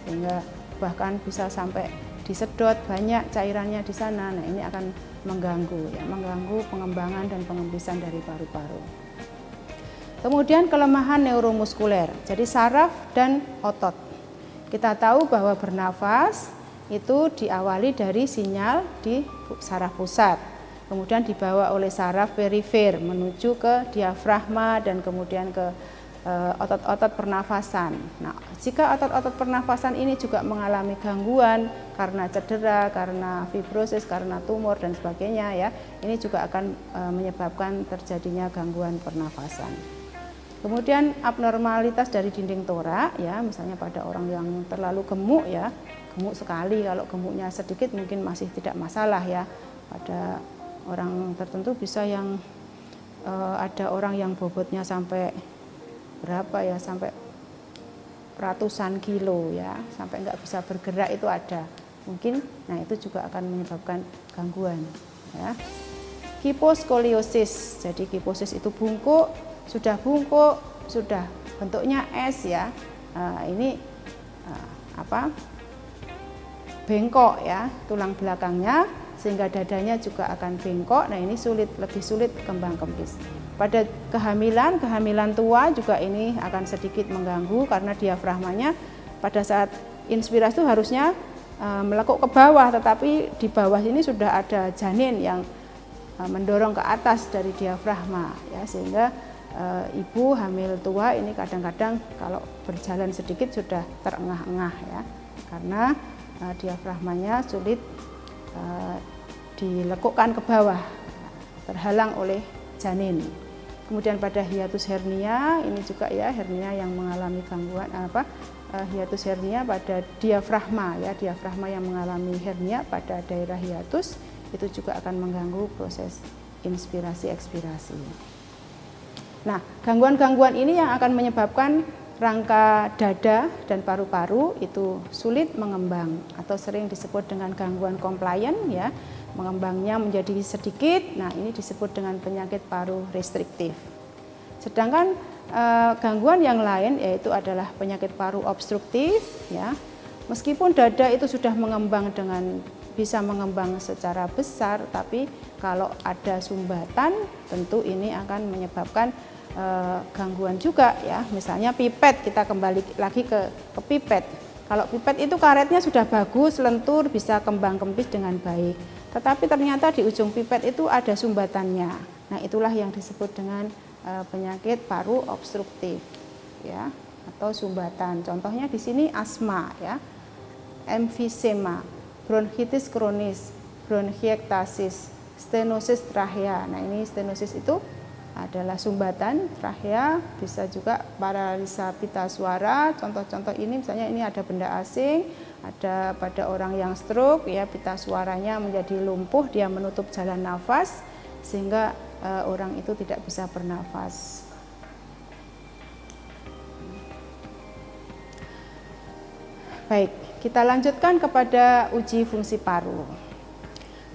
sehingga bahkan bisa sampai disedot banyak cairannya di sana. Nah, ini akan mengganggu pengembangan dan pengembisan dari paru-paru. Kemudian kelemahan neuromuskuler, jadi saraf dan otot. Kita tahu bahwa bernafas itu diawali dari sinyal di saraf pusat, kemudian dibawa oleh saraf perifer menuju ke diafragma dan kemudian ke otot-otot pernafasan. Nah, jika otot-otot pernafasan ini juga mengalami gangguan karena cedera, karena fibrosis, karena tumor dan sebagainya ya, ini juga akan menyebabkan terjadinya gangguan pernafasan. Kemudian abnormalitas dari dinding torak ya, misalnya pada orang yang terlalu gemuk ya, gemuk sekali, kalau gemuknya sedikit mungkin masih tidak masalah ya. Pada orang tertentu bisa yang ada orang yang bobotnya sampai berapa ya, sampai ratusan kilo ya, sampai nggak bisa bergerak itu ada mungkin. Nah, itu juga akan menyebabkan gangguan ya. Hiposkoliosis, jadi hiposis itu bungkuk, sudah bentuknya S ya. Ini bengkok ya tulang belakangnya, sehingga dadanya juga akan bengkok. Nah, ini lebih sulit kembang kempis. Pada kehamilan tua juga ini akan sedikit mengganggu karena diafragmanya pada saat inspirasi itu harusnya melekuk ke bawah, tetapi di bawah ini sudah ada janin yang mendorong ke atas dari diafragma ya, sehingga ibu hamil tua ini kadang-kadang kalau berjalan sedikit sudah terengah-engah ya, karena diafragmanya sulit dilekukkan ke bawah, terhalang oleh janin. Kemudian pada hiatus hernia, ini juga ya hernia yang mengalami gangguan hiatus hernia pada diafragma ya, diafragma yang mengalami hernia pada daerah hiatus itu juga akan mengganggu proses inspirasi ekspirasi. Nah, gangguan-gangguan ini yang akan menyebabkan rangka dada dan paru-paru itu sulit mengembang atau sering disebut dengan gangguan compliant ya. Mengembangnya menjadi sedikit, nah ini disebut dengan penyakit paru restriktif. Sedangkan gangguan yang lain yaitu adalah penyakit paru obstruktif ya. Meskipun dada itu sudah mengembang dengan bisa mengembang secara besar, tapi kalau ada sumbatan tentu ini akan menyebabkan gangguan juga ya. Misalnya pipet, kita kembali lagi ke pipet. Kalau pipet itu karetnya sudah bagus, lentur, bisa kembang kempis dengan baik. Tetapi ternyata di ujung pipet itu ada sumbatannya. Nah, itulah yang disebut dengan penyakit paru obstruktif ya, atau sumbatan. Contohnya di sini asma ya, emfisema, bronkitis kronis, bronkiektasis, stenosis trachea. Nah, ini stenosis itu adalah sumbatan trachea, bisa juga paralisa pita suara. Contoh-contoh ini misalnya ini ada benda asing, ada pada orang yang stroke ya, pita suaranya menjadi lumpuh, dia menutup jalan nafas sehingga orang itu tidak bisa bernafas. Baik, kita lanjutkan kepada uji fungsi paru.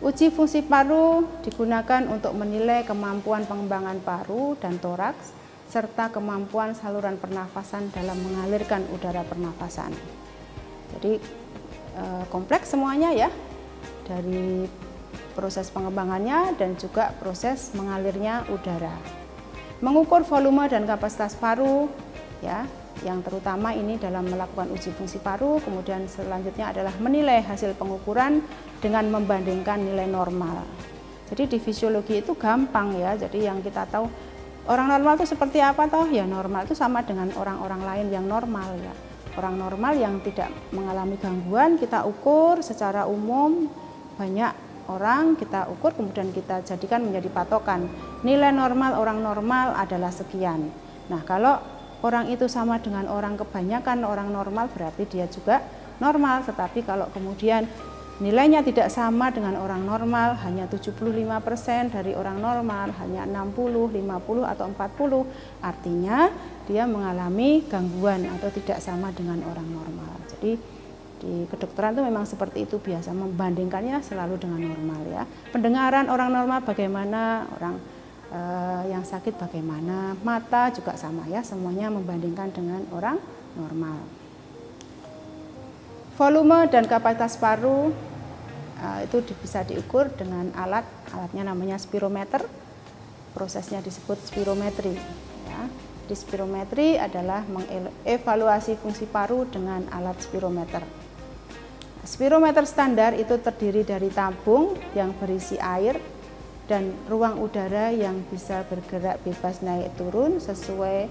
Uji fungsi paru digunakan untuk menilai kemampuan pengembangan paru dan toraks serta kemampuan saluran pernafasan dalam mengalirkan udara pernafasan. Jadi kompleks semuanya ya, dari proses pengembangannya dan juga proses mengalirnya udara. Mengukur volume dan kapasitas paru ya, yang terutama ini dalam melakukan uji fungsi paru. Kemudian selanjutnya adalah menilai hasil pengukuran dengan membandingkan nilai normal. Jadi di fisiologi itu gampang ya, jadi yang kita tahu orang normal itu seperti apa toh? Ya normal itu sama dengan orang-orang lain yang normal ya. Orang normal yang tidak mengalami gangguan kita ukur secara umum, banyak orang kita ukur kemudian kita jadikan menjadi patokan. Nilai normal orang normal adalah sekian. Nah, kalau orang itu sama dengan orang kebanyakan orang normal berarti dia juga normal. Tetapi kalau kemudian nilainya tidak sama dengan orang normal, hanya 75% dari orang normal, hanya 60, 50 atau 40, artinya dia mengalami gangguan atau tidak sama dengan orang normal. Jadi di kedokteran itu memang seperti itu, biasa membandingkannya selalu dengan normal ya. Pendengaran orang normal bagaimana, orang yang sakit bagaimana, mata juga sama ya, semuanya membandingkan dengan orang normal. Volume dan kapasitas paru itu bisa diukur dengan alatnya namanya spirometer, prosesnya disebut spirometri ya. Di spirometri adalah mengevaluasi fungsi paru dengan alat spirometer. Spirometer standar itu terdiri dari tabung yang berisi air dan ruang udara yang bisa bergerak bebas naik turun sesuai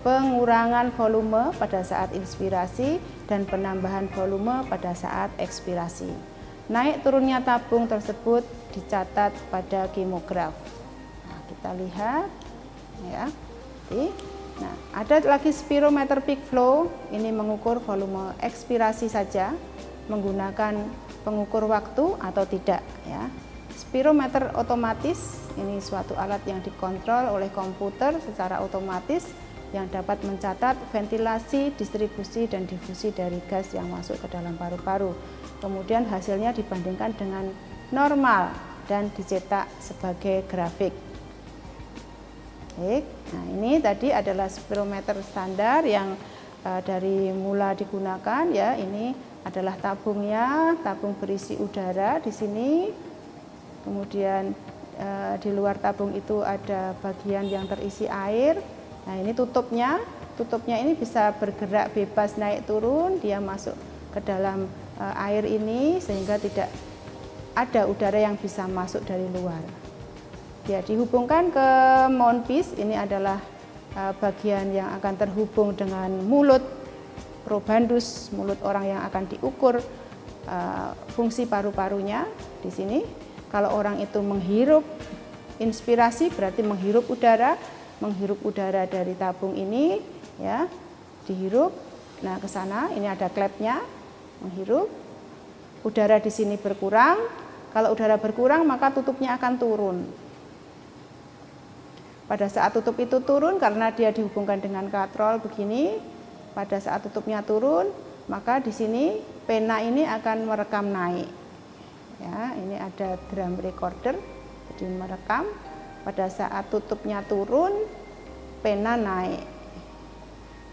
pengurangan volume pada saat inspirasi dan penambahan volume pada saat ekspirasi. Naik turunnya tabung tersebut dicatat pada kimograf. Nah, kita lihat ya. Nah, ada lagi spirometer peak flow, ini mengukur volume ekspirasi saja menggunakan pengukur waktu atau tidak ya. Spirometer otomatis, ini suatu alat yang dikontrol oleh komputer secara otomatis yang dapat mencatat ventilasi, distribusi, dan difusi dari gas yang masuk ke dalam paru-paru. Kemudian hasilnya dibandingkan dengan normal dan dicetak sebagai grafik. Nah, ini tadi adalah spirometer standar yang dari mula digunakan ya. Ini adalah tabungnya, tabung berisi udara di sini. Kemudian di luar tabung itu ada bagian yang terisi air. Nah, ini tutupnya ini bisa bergerak bebas naik turun, dia masuk ke dalam air ini sehingga tidak ada udara yang bisa masuk dari luar. Ya, dihubungkan ke mouthpiece, ini adalah bagian yang akan terhubung dengan mulut probandus, mulut orang yang akan diukur fungsi paru-parunya di sini. Kalau orang itu menghirup inspirasi berarti menghirup udara, menghirup udara dari tabung ini, ya, dihirup. Nah, ke sana ini ada klepnya, menghirup. Udara di sini berkurang. Kalau udara berkurang, maka tutupnya akan turun. Pada saat tutup itu turun, karena dia dihubungkan dengan katrol begini, pada saat tutupnya turun, maka di sini pena ini akan merekam naik. Ya, ini ada drum recorder, jadi merekam. Pada saat tutupnya turun, pena naik.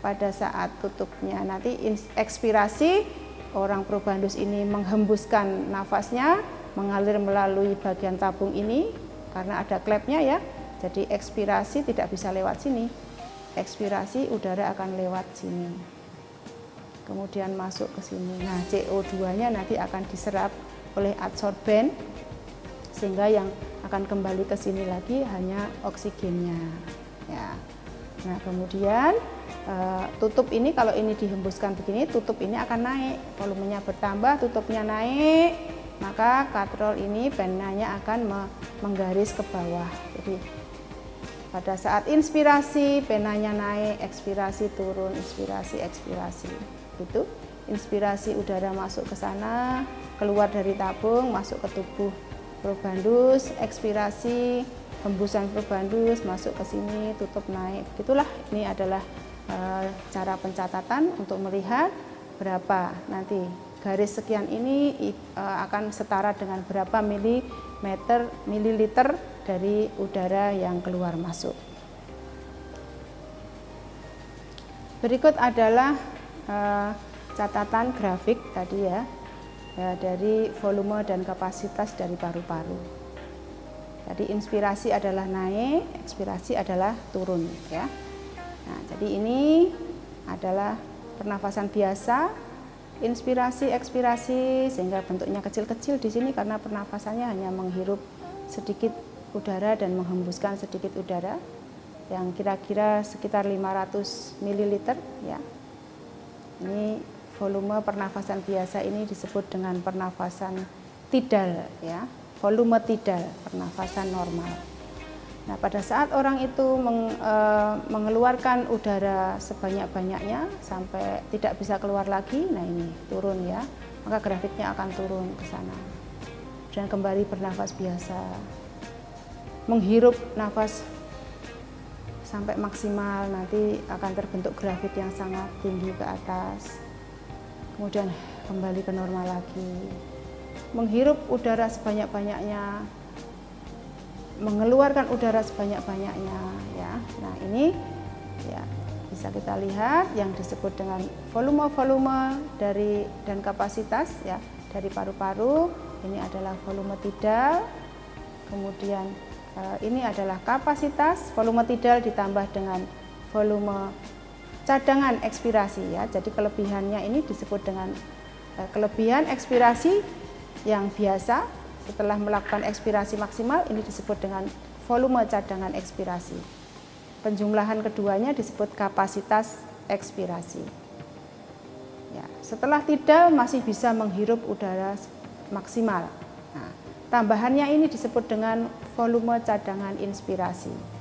Pada saat tutupnya nanti ekspirasi, orang probandus ini menghembuskan nafasnya, mengalir melalui bagian tabung ini, karena ada klepnya ya. Jadi ekspirasi tidak bisa lewat sini. Ekspirasi udara akan lewat sini. Kemudian masuk ke sini. Nah, CO2-nya nanti akan diserap oleh adsorben, sehingga yang akan kembali ke sini lagi hanya oksigennya. Ya. Nah, kemudian tutup ini, kalau ini dihembuskan begini, tutup ini akan naik. Volumenya bertambah, tutupnya naik, maka katrol ini penanya akan menggaris ke bawah. Jadi pada saat inspirasi penanya naik, ekspirasi turun, inspirasi, ekspirasi. Itu inspirasi udara masuk ke sana, keluar dari tabung, masuk ke tubuh probandus, ekspirasi, hembusan probandus masuk ke sini, tutup naik. Itulah, ini adalah cara pencatatan untuk melihat berapa nanti garis sekian ini akan setara dengan berapa mililiter dari udara yang keluar masuk. Berikut adalah catatan grafik tadi ya, dari volume dan kapasitas dari paru-paru. Jadi inspirasi adalah naik, ekspirasi adalah turun ya. Nah, jadi ini adalah pernafasan biasa, inspirasi, ekspirasi, sehingga bentuknya kecil-kecil di sini karena pernafasannya hanya menghirup sedikit udara dan menghembuskan sedikit udara yang kira-kira sekitar 500 ml ya. Ini volume pernafasan biasa ini disebut dengan pernafasan tidal ya, volume tidal, pernafasan normal. Nah, pada saat orang itu mengeluarkan udara sebanyak-banyaknya sampai tidak bisa keluar lagi, nah ini turun ya, maka grafiknya akan turun ke sana. Dan kembali bernafas biasa. Menghirup nafas sampai maksimal, nanti akan terbentuk grafik yang sangat tinggi ke atas. Kemudian kembali ke normal lagi. Menghirup udara sebanyak-banyaknya, mengeluarkan udara sebanyak-banyaknya ya. Nah, ini ya bisa kita lihat yang disebut dengan volume-volume dari dan kapasitas ya dari paru-paru. Ini adalah volume tidal. Kemudian ini adalah kapasitas, volume tidal ditambah dengan volume cadangan ekspirasi ya. Jadi kelebihannya ini disebut dengan kelebihan ekspirasi yang biasa. Setelah melakukan ekspirasi maksimal, ini disebut dengan volume cadangan ekspirasi. Penjumlahan keduanya disebut kapasitas ekspirasi. Ya, setelah tidal masih bisa menghirup udara maksimal. Nah, tambahannya ini disebut dengan volume cadangan inspirasi.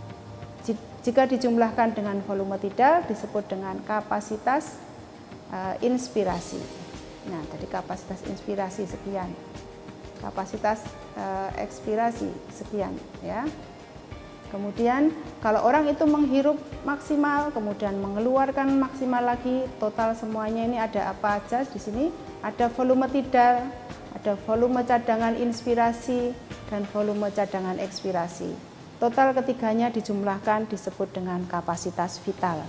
Jika dijumlahkan dengan volume tidal disebut dengan kapasitas inspirasi. Nah, tadi kapasitas inspirasi sekian. Kapasitas ekspirasi sekian ya. Kemudian kalau orang itu menghirup maksimal kemudian mengeluarkan maksimal lagi, total semuanya ini ada apa aja di sini? Ada volume tidal, ada volume cadangan inspirasi dan volume cadangan ekspirasi. Total ketiganya dijumlahkan disebut dengan kapasitas vital.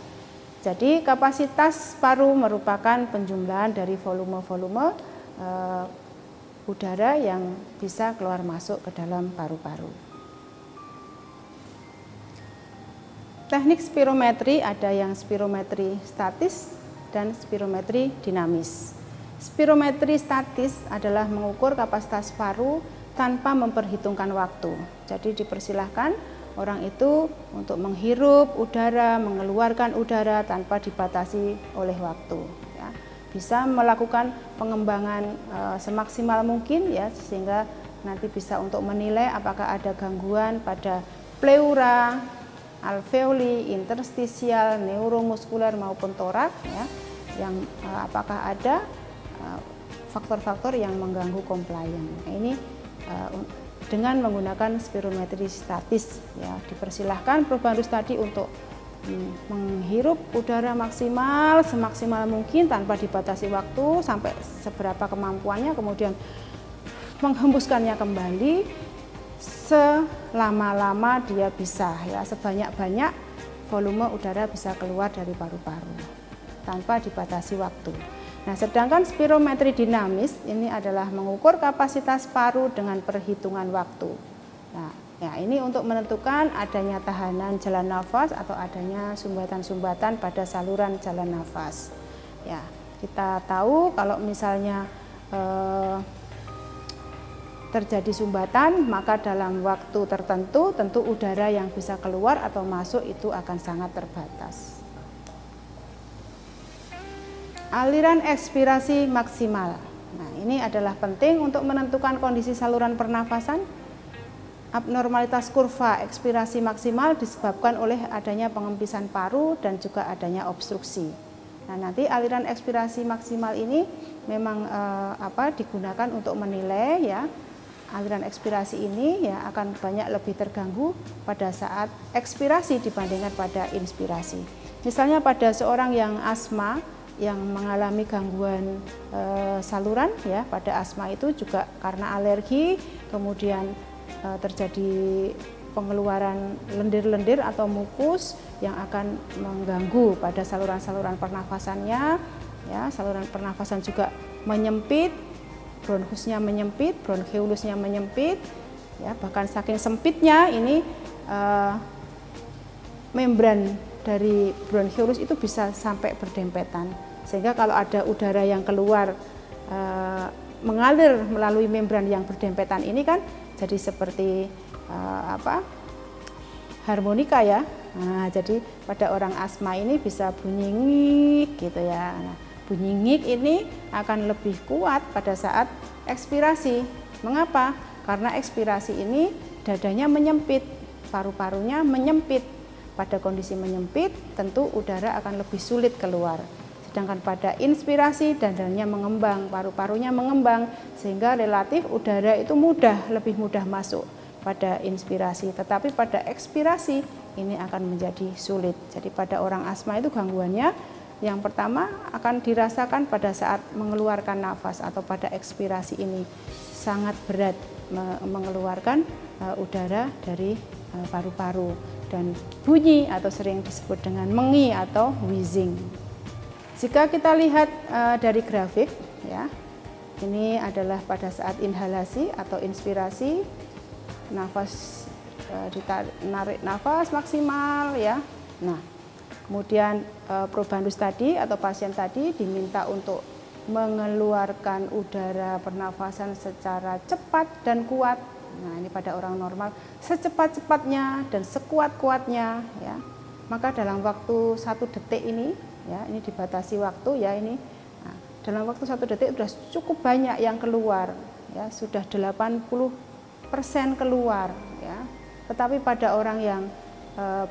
Jadi kapasitas paru merupakan penjumlahan dari volume-volume udara yang bisa keluar masuk ke dalam paru-paru. Teknik spirometri ada yang spirometri statis dan spirometri dinamis. Spirometri statis adalah mengukur kapasitas paru tanpa memperhitungkan waktu. Jadi dipersilahkan orang itu untuk menghirup udara, mengeluarkan udara tanpa dibatasi oleh waktu. Bisa melakukan pengembangan semaksimal mungkin ya, sehingga nanti bisa untuk menilai apakah ada gangguan pada pleura, alveoli, interstisial, neuromuskuler maupun torak, ya, yang apakah ada faktor-faktor yang mengganggu compliance. Nah, ini dengan menggunakan spirometri statis, ya, dipersilahkan probandus tadi untuk menghirup udara maksimal semaksimal mungkin tanpa dibatasi waktu sampai seberapa kemampuannya, kemudian menghembuskannya kembali selama-lama dia bisa, ya, sebanyak-banyak volume udara bisa keluar dari paru-paru tanpa dibatasi waktu. Nah, sedangkan spirometri dinamis ini adalah mengukur kapasitas paru dengan perhitungan waktu. Nah, ya, ini untuk menentukan adanya tahanan jalan nafas atau adanya sumbatan-sumbatan pada saluran jalan nafas. Ya, kita tahu kalau misalnya terjadi sumbatan, maka dalam waktu tertentu tentu udara yang bisa keluar atau masuk itu akan sangat terbatas. Aliran ekspirasi maksimal. Nah, ini adalah penting untuk menentukan kondisi saluran pernafasan. Abnormalitas kurva ekspirasi maksimal disebabkan oleh adanya pengempisan paru dan juga adanya obstruksi. Nah, nanti aliran ekspirasi maksimal ini memang digunakan untuk menilai, ya, aliran ekspirasi ini, ya, akan banyak lebih terganggu pada saat ekspirasi dibandingkan pada inspirasi. Misalnya pada seorang yang asma yang mengalami gangguan saluran, ya, pada asma itu juga karena alergi kemudian terjadi pengeluaran lendir-lendir atau mukus yang akan mengganggu pada saluran-saluran pernafasannya, ya, saluran pernafasan juga menyempit, bronkusnya menyempit, bronchiolusnya menyempit, ya, bahkan saking sempitnya ini membran dari bronchiolus itu bisa sampai berdempetan, sehingga kalau ada udara yang keluar mengalir melalui membran yang berdempetan ini kan jadi seperti harmonika, ya. Nah, jadi pada orang asma ini bisa bunyi ngik gitu, ya. Nah, bunyi ngik ini akan lebih kuat pada saat ekspirasi. Mengapa? Karena ekspirasi ini dadanya menyempit, paru-parunya menyempit. Pada kondisi menyempit, tentu udara akan lebih sulit keluar. Sedangkan pada inspirasi dadanya mengembang, paru-parunya mengembang, sehingga relatif udara itu lebih mudah masuk pada inspirasi. Tetapi pada ekspirasi ini akan menjadi sulit. Jadi pada orang asma itu gangguannya yang pertama akan dirasakan pada saat mengeluarkan nafas atau pada ekspirasi ini sangat berat mengeluarkan udara dari paru-paru dan bunyi atau sering disebut dengan mengi atau wheezing. Jika kita lihat dari grafik, ya, ini adalah pada saat inhalasi atau inspirasi, nafas ditarik nafas maksimal, ya. Nah, kemudian probandus tadi atau pasien tadi diminta untuk mengeluarkan udara pernafasan secara cepat dan kuat. Nah, ini pada orang normal secepat-cepatnya dan sekuat-kuatnya, ya. Maka dalam waktu 1 detik ini, ya, ini dibatasi waktu, ya, ini. Nah, dalam waktu 1 detik sudah cukup banyak yang keluar, ya, sudah 80% keluar, ya. Tetapi pada orang yang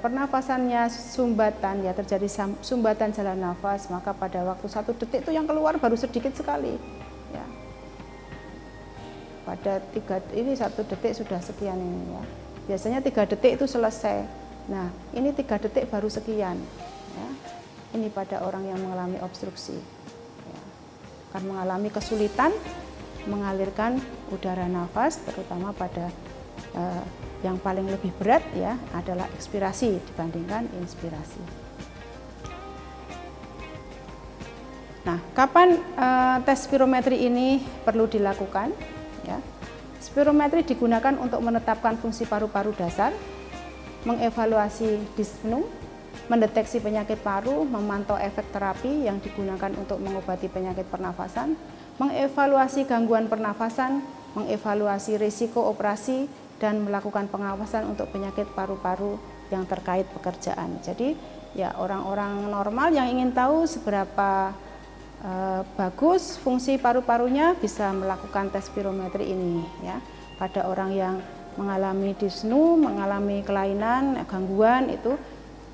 pernafasannya sumbatan, ya, terjadi sumbatan jalan nafas, maka pada waktu 1 detik itu yang keluar baru sedikit sekali, ya. Pada 1 detik sudah sekian ini, ya. Biasanya 3 detik itu selesai. Nah, ini 3 detik baru sekian, ya. Ini pada orang yang mengalami obstruksi, ya. Akan mengalami kesulitan mengalirkan udara nafas, terutama pada yang paling lebih berat, ya, adalah ekspirasi dibandingkan inspirasi. Nah, kapan tes spirometri ini perlu dilakukan? Ya. Spirometri digunakan untuk menetapkan fungsi paru-paru dasar, mengevaluasi dispneu, mendeteksi penyakit paru, memantau efek terapi yang digunakan untuk mengobati penyakit pernafasan, mengevaluasi gangguan pernafasan, mengevaluasi risiko operasi, dan melakukan pengawasan untuk penyakit paru-paru yang terkait pekerjaan. Jadi, ya, orang-orang normal yang ingin tahu seberapa bagus fungsi paru-parunya bisa melakukan tes spirometri ini, ya. Pada orang yang mengalami disnu, mengalami kelainan, gangguan itu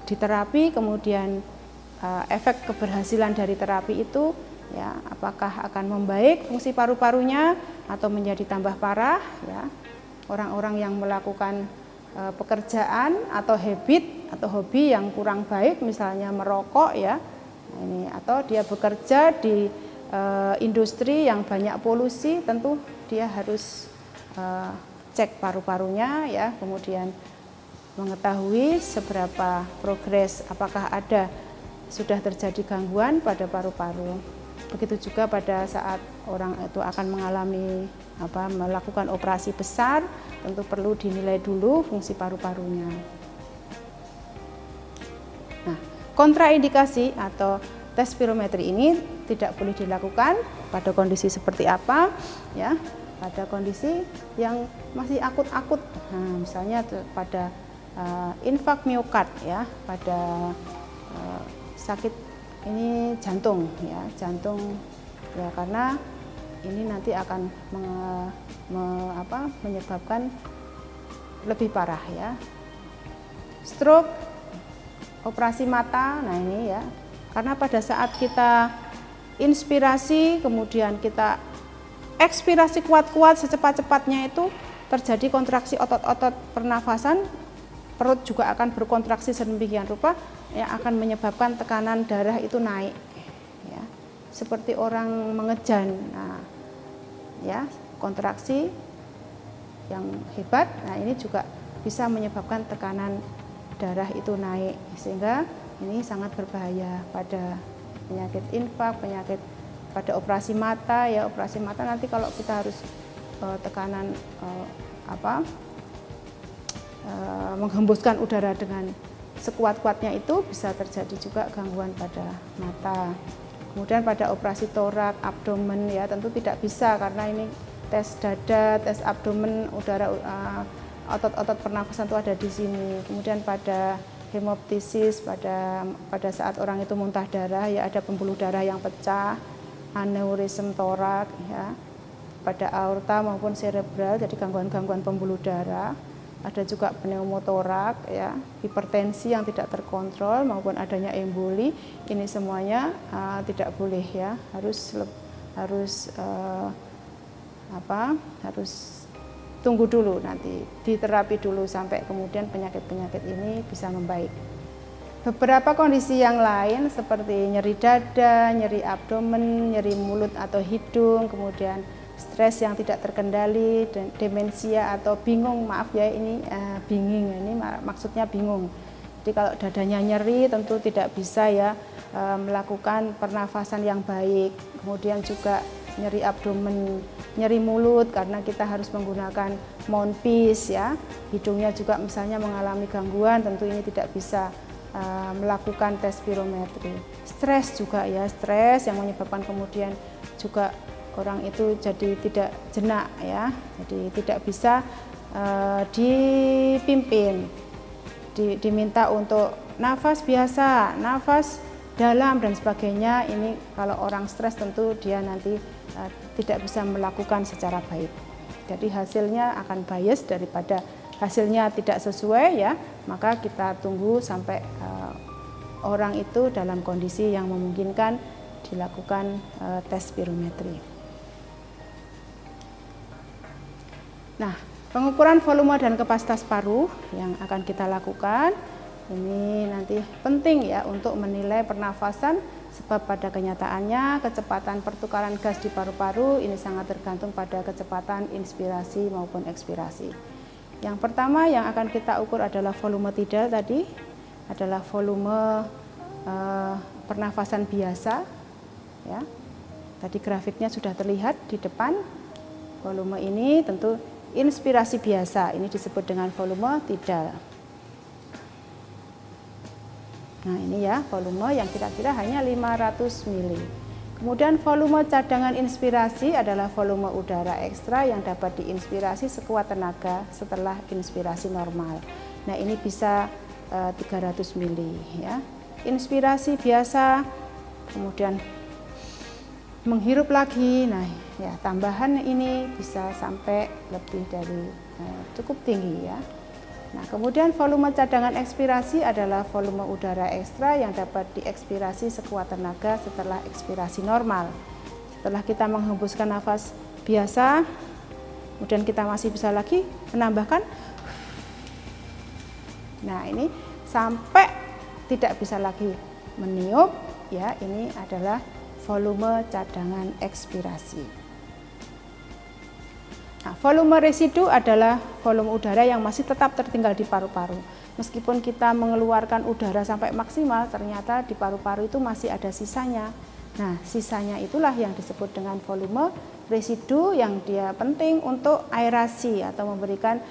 diterapi, kemudian efek keberhasilan dari terapi itu ya apakah akan membaik fungsi paru-parunya atau menjadi tambah parah ya. Orang-orang yang melakukan pekerjaan atau habit atau hobi yang kurang baik, misalnya merokok ya, ini atau dia bekerja di industri yang banyak polusi, tentu dia harus cek paru-parunya ya, kemudian mengetahui seberapa progres, apakah sudah terjadi gangguan pada paru-paru. Begitu juga pada saat orang itu akan melakukan operasi besar, tentu perlu dinilai dulu fungsi paru-parunya. Nah, kontraindikasi atau tes spirometri ini tidak boleh dilakukan pada kondisi seperti apa ya, pada kondisi yang masih akut-akut. Nah, misalnya pada infak miokard ya, pada sakit ini jantung ya, karena ini nanti akan menyebabkan lebih parah ya. Stroke, operasi mata, nah ini ya, karena pada saat kita inspirasi kemudian kita ekspirasi kuat-kuat secepat-cepatnya itu terjadi kontraksi otot-otot pernafasan, perut juga akan berkontraksi sedemikian rupa yang akan menyebabkan tekanan darah itu naik ya, seperti orang mengejan. Nah ya, kontraksi yang hebat, nah ini juga bisa menyebabkan tekanan darah itu naik, sehingga ini sangat berbahaya pada penyakit infak, penyakit pada operasi mata ya. Operasi mata nanti kalau kita harus tekanan menghembuskan udara dengan sekuat-kuatnya, itu bisa terjadi juga gangguan pada mata. Kemudian pada operasi torak, abdomen ya, tentu tidak bisa karena ini tes dada, tes abdomen, udara, otot-otot pernafasan itu ada di sini. Kemudian pada hemoptisis, pada saat orang itu muntah darah ya, ada pembuluh darah yang pecah, aneurism torak ya, pada aorta maupun cerebral, jadi gangguan-gangguan pembuluh darah. Ada juga pneumotorak ya, hipertensi yang tidak terkontrol maupun adanya emboli. Ini semuanya tidak boleh ya, harus tunggu dulu, nanti diterapi dulu sampai kemudian penyakit-penyakit ini bisa membaik. Beberapa kondisi yang lain seperti nyeri dada, nyeri abdomen, nyeri mulut atau hidung, kemudian stres yang tidak terkendali, dan demensia atau bingung, maaf ya ini binging, ini maksudnya bingung. Jadi kalau dadanya nyeri tentu tidak bisa ya melakukan pernafasan yang baik. Kemudian juga nyeri abdomen, nyeri mulut karena kita harus menggunakan mouthpiece ya. Hidungnya juga misalnya mengalami gangguan, tentu ini tidak bisa melakukan tes spirometri. Stres juga ya, stres yang menyebabkan kemudian juga orang itu jadi tidak jenak ya, jadi tidak bisa dipimpin, diminta untuk nafas biasa, nafas dalam dan sebagainya. Ini kalau orang stres tentu dia nanti tidak bisa melakukan secara baik. Jadi hasilnya akan bias, daripada hasilnya tidak sesuai ya, maka kita tunggu sampai orang itu dalam kondisi yang memungkinkan dilakukan tes spirometri. Nah, pengukuran volume dan kapasitas paru yang akan kita lakukan ini nanti penting ya untuk menilai pernafasan, sebab pada kenyataannya kecepatan pertukaran gas di paru-paru ini sangat tergantung pada kecepatan inspirasi maupun ekspirasi. Yang pertama yang akan kita ukur adalah volume tidal, tadi adalah volume pernafasan biasa ya. Tadi grafiknya sudah terlihat di depan. Volume ini tentu inspirasi biasa, ini disebut dengan volume tidal. Nah ini ya volume yang kira-kira hanya 500 mili. Kemudian volume cadangan inspirasi adalah volume udara ekstra yang dapat diinspirasi sekuat tenaga setelah inspirasi normal. Nah ini bisa 300 mili ya. Inspirasi biasa, kemudian menghirup lagi, nah ya tambahan ini bisa sampai lebih dari cukup tinggi ya. Nah, kemudian volume cadangan ekspirasi adalah volume udara ekstra yang dapat diekspirasi sekuat tenaga setelah ekspirasi normal. Setelah kita menghembuskan nafas biasa, kemudian kita masih bisa lagi menambahkan. Nah, ini sampai tidak bisa lagi meniup ya, ini adalah volume cadangan ekspirasi. Nah, volume residu adalah volume udara yang masih tetap tertinggal di paru-paru. Meskipun kita mengeluarkan udara sampai maksimal, ternyata di paru-paru itu masih ada sisanya. Nah, sisanya itulah yang disebut dengan volume residu, yang dia penting untuk aerasi atau memberikan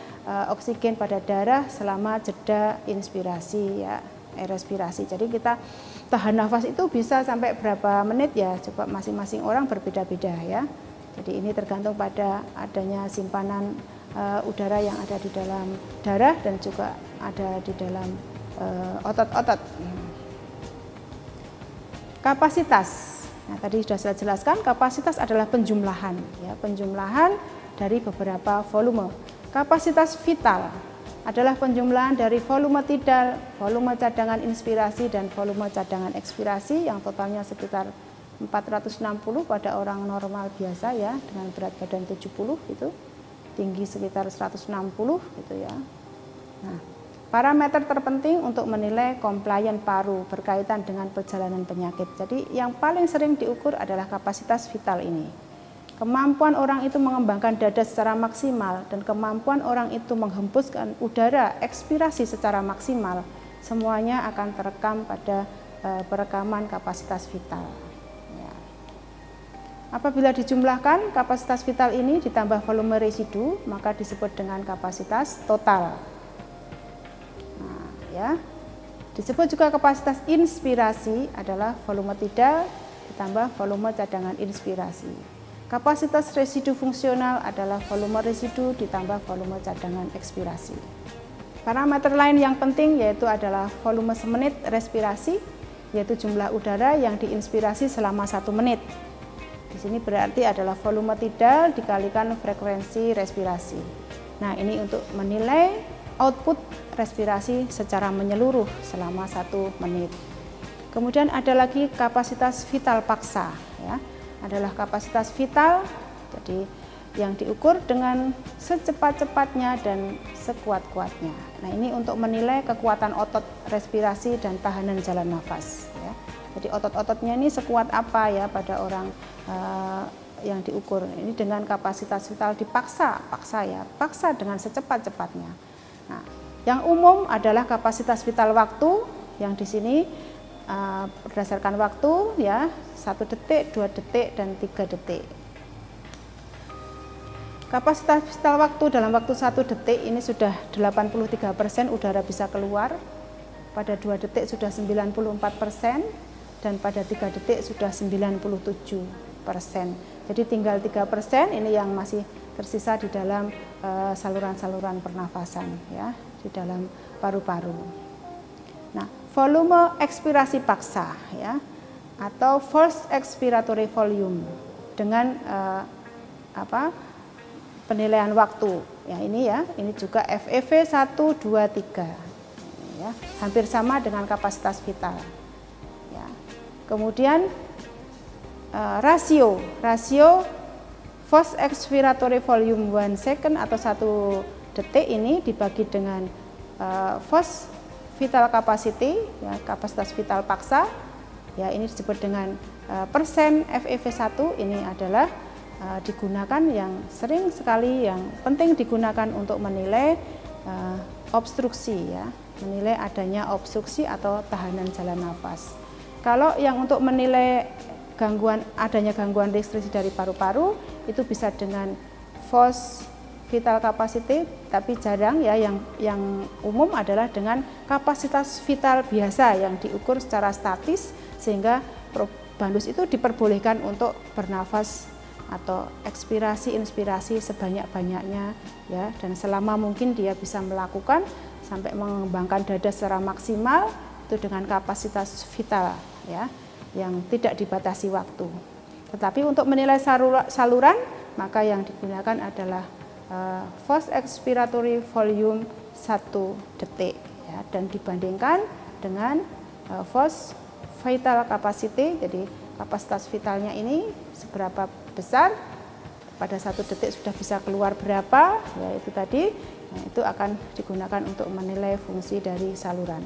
oksigen pada darah selama jeda inspirasi ya, respirasi. Jadi kita tahan nafas itu bisa sampai berapa menit ya, coba masing-masing orang berbeda-beda ya. Jadi ini tergantung pada adanya simpanan udara yang ada di dalam darah dan juga ada di dalam otot-otot. Kapasitas. Nah, tadi sudah saya jelaskan, kapasitas adalah penjumlahan ya, penjumlahan dari beberapa volume. Kapasitas vital adalah penjumlahan dari volume tidal, volume cadangan inspirasi dan volume cadangan ekspirasi yang totalnya sekitar 460 pada orang normal biasa ya, dengan berat badan 70 itu, tinggi sekitar 160 gitu ya. Nah, parameter terpenting untuk menilai compliant paru berkaitan dengan perjalanan penyakit. Jadi yang paling sering diukur adalah kapasitas vital ini. Kemampuan orang itu mengembangkan dada secara maksimal dan kemampuan orang itu menghembuskan udara ekspirasi secara maksimal, semuanya akan terekam pada perekaman kapasitas vital. Apabila dijumlahkan kapasitas vital ini ditambah volume residu, maka disebut dengan kapasitas total. Nah, ya. Disebut juga kapasitas inspirasi adalah volume tidal ditambah volume cadangan inspirasi. Kapasitas residu fungsional adalah volume residu ditambah volume cadangan ekspirasi. Parameter lain yang penting yaitu adalah volume semenit respirasi, yaitu jumlah udara yang diinspirasi selama 1 menit. Di sini berarti adalah volume tidal dikalikan frekuensi respirasi. Nah, ini untuk menilai output respirasi secara menyeluruh selama 1 menit. Kemudian ada lagi kapasitas vital paksa ya. Adalah kapasitas vital, jadi yang diukur dengan secepat-cepatnya dan sekuat-kuatnya. Nah, ini untuk menilai kekuatan otot respirasi dan tahanan jalan nafas ya. Jadi otot-ototnya ini sekuat apa ya pada orang yang diukur. Ini dengan kapasitas vital dipaksa, paksa dengan secepat-cepatnya. Nah, yang umum adalah kapasitas vital waktu, yang di sini berdasarkan waktu ya, 1 detik, 2 detik dan 3 detik. Kapasitas vital waktu dalam waktu 1 detik ini sudah 83% udara bisa keluar, pada 2 detik sudah 94%, dan pada 3 detik sudah 97%. Jadi tinggal 3% ini yang masih tersisa di dalam saluran-saluran pernafasan ya, di dalam paru-paru. Nah, volume ekspirasi paksa ya, atau forced expiratory volume dengan penilaian waktu ya, ini juga FEV 1, 2, 3 ya, hampir sama dengan kapasitas vital ya. Kemudian rasio forced expiratory volume 1 second atau 1 detik ini dibagi dengan forced vital capacity ya, kapasitas vital paksa ya, ini disebut dengan persen FEV1. Ini adalah digunakan yang sering sekali, yang penting digunakan untuk menilai obstruksi ya, menilai adanya obstruksi atau tahanan jalan nafas. Kalau yang untuk menilai adanya gangguan restriksi dari paru-paru itu bisa dengan forced vital capacity, tapi jarang ya, yang umum adalah dengan kapasitas vital biasa yang diukur secara statis, sehingga probandus itu diperbolehkan untuk bernafas atau ekspirasi inspirasi sebanyak-banyaknya ya, dan selama mungkin dia bisa melakukan sampai mengembangkan dada secara maksimal itu dengan kapasitas vital ya, yang tidak dibatasi waktu. Tetapi untuk menilai saluran maka yang digunakan adalah force expiratory volume 1 detik ya, dan dibandingkan dengan force vital capacity, jadi kapasitas vitalnya ini seberapa besar pada 1 detik sudah bisa keluar berapa, ya itu tadi. Nah, itu akan digunakan untuk menilai fungsi dari saluran.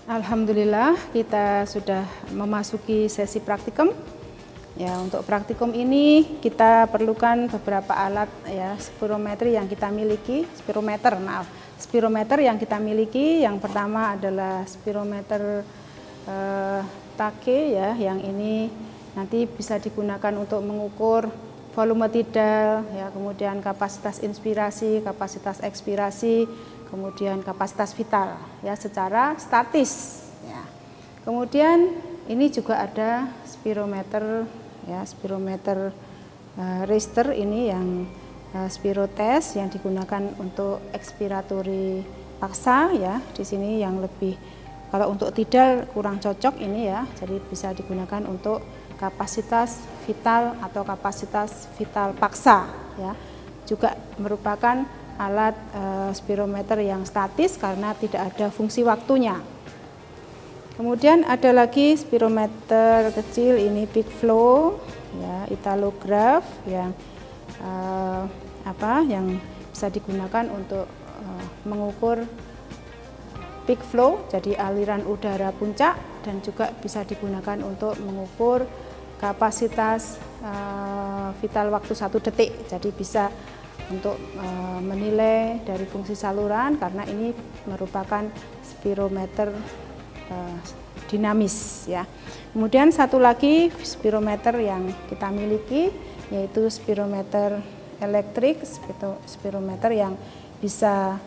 Alhamdulillah kita sudah memasuki sesi praktikum. Ya, untuk praktikum ini kita perlukan beberapa alat ya spirometer yang kita miliki, spirometer yang kita miliki. Yang pertama adalah spirometer Take ya, yang ini nanti bisa digunakan untuk mengukur volume tidal ya, kemudian kapasitas inspirasi, kapasitas ekspirasi, kemudian kapasitas vital ya secara statis ya. Kemudian ini juga ada spirometer ya, spirometer Richter ini yang spirotest yang digunakan untuk expiratory paksa ya. Di sini yang lebih, kalau untuk tidal kurang cocok ini ya, jadi bisa digunakan untuk kapasitas vital atau kapasitas vital paksa ya. Juga merupakan alat spirometer yang statis karena tidak ada fungsi waktunya. Kemudian ada lagi spirometer kecil ini peak flow ya, italograf yang yang bisa digunakan untuk mengukur peak flow, jadi aliran udara puncak, dan juga bisa digunakan untuk mengukur kapasitas vital waktu 1 detik. Jadi bisa untuk menilai dari fungsi saluran karena ini merupakan spirometer dinamis ya. Kemudian satu lagi spirometer yang kita miliki yaitu spirometer elektrik, spirometer yang bisa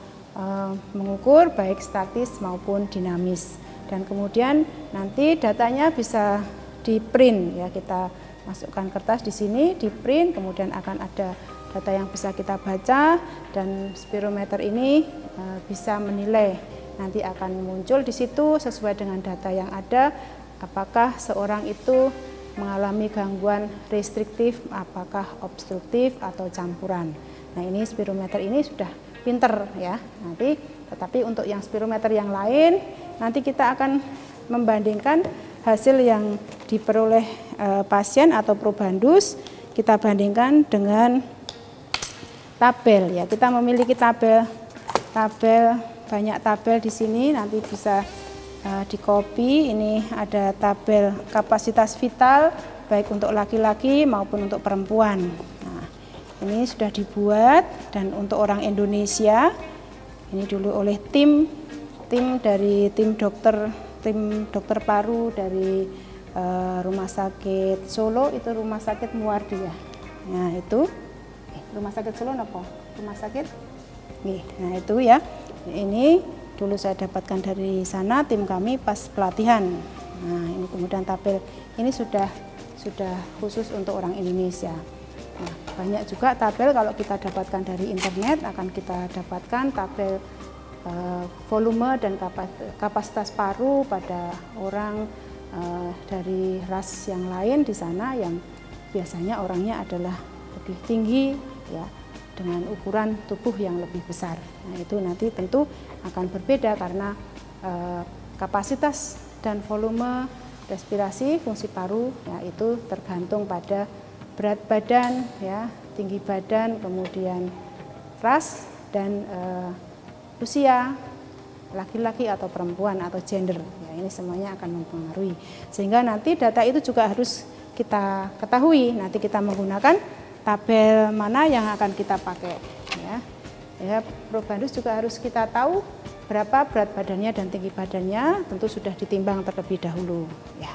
mengukur baik statis maupun dinamis. Dan kemudian nanti datanya bisa di print ya, kita masukkan kertas di sini, di print, kemudian akan ada data yang bisa kita baca, dan spirometer ini bisa menilai, nanti akan muncul di situ sesuai dengan data yang ada, apakah seorang itu mengalami gangguan restriktif, apakah obstruktif atau campuran. Nah, ini spirometer ini sudah pinter ya. Nanti tetapi untuk yang spirometer yang lain nanti kita akan membandingkan hasil yang diperoleh pasien atau probandus, kita bandingkan dengan tabel ya. Kita memiliki tabel banyak tabel di sini, nanti bisa di copy. Ini ada tabel kapasitas vital baik untuk laki-laki maupun untuk perempuan. Nah, ini sudah dibuat, dan untuk orang Indonesia ini dulu oleh tim dokter paru dari Rumah Sakit Solo, itu Rumah Sakit Muwardi ya. Nah, itu Rumah Sakit Solo apa? Rumah Sakit? Nah, itu ya. Ini dulu saya dapatkan dari sana, tim kami pas pelatihan. Nah, ini kemudian tabel ini sudah khusus untuk orang Indonesia. Nah, banyak juga tabel kalau kita dapatkan dari internet, akan kita dapatkan tabel volume dan kapasitas paru pada orang dari ras yang lain di sana, yang biasanya orangnya adalah lebih tinggi ya, dengan ukuran tubuh yang lebih besar. Nah, itu nanti tentu akan berbeda karena kapasitas dan volume respirasi fungsi paru ya, itu tergantung pada berat badan ya, tinggi badan, kemudian ras dan usia, laki-laki atau perempuan atau gender ya, ini semuanya akan mempengaruhi, sehingga nanti data itu juga harus kita ketahui. Nanti kita menggunakan tabel mana yang akan kita pakai ya. Probandus juga harus kita tahu berapa berat badannya dan tinggi badannya, tentu sudah ditimbang terlebih dahulu ya.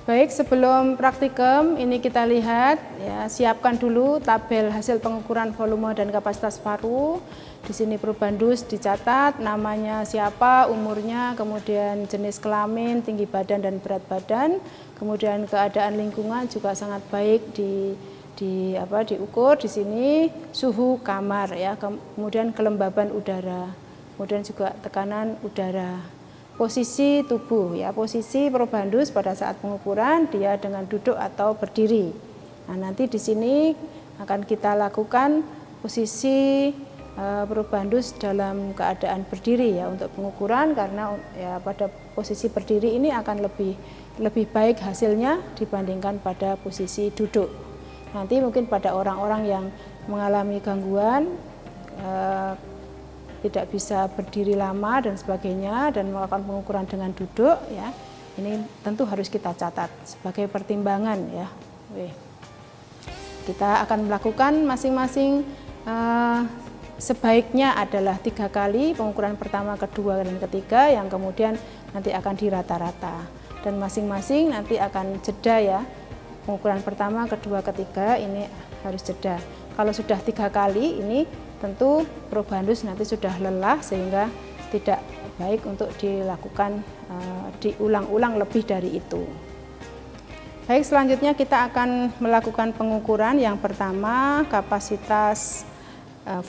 Baik, sebelum praktikum ini kita lihat ya, siapkan dulu tabel hasil pengukuran volume dan kapasitas paru. Di sini probandus dicatat namanya siapa, umurnya, kemudian jenis kelamin, tinggi badan dan berat badan, kemudian keadaan lingkungan juga sangat baik diukur. Di sini suhu kamar ya, kemudian kelembaban udara, kemudian juga tekanan udara, posisi tubuh ya, posisi probandus pada saat pengukuran dia dengan duduk atau berdiri. Nah, nanti di sini akan kita lakukan posisi probandus dalam keadaan berdiri ya untuk pengukuran, karena ya pada posisi berdiri ini akan lebih baik hasilnya dibandingkan pada posisi duduk. Nanti mungkin pada orang-orang yang mengalami gangguan tidak bisa berdiri lama dan sebagainya dan melakukan pengukuran dengan duduk ya, ini tentu harus kita catat sebagai pertimbangan ya. Kita akan melakukan masing-masing sebaiknya adalah 3 kali pengukuran pertama, kedua, dan ketiga, yang kemudian nanti akan dirata-rata dan masing-masing nanti akan jeda ya. Pengukuran pertama, kedua, ketiga ini harus jeda. Kalau sudah 3 kali ini tentu probandus nanti sudah lelah sehingga tidak baik untuk dilakukan diulang-ulang lebih dari itu. Baik, selanjutnya kita akan melakukan pengukuran. Yang pertama, kapasitas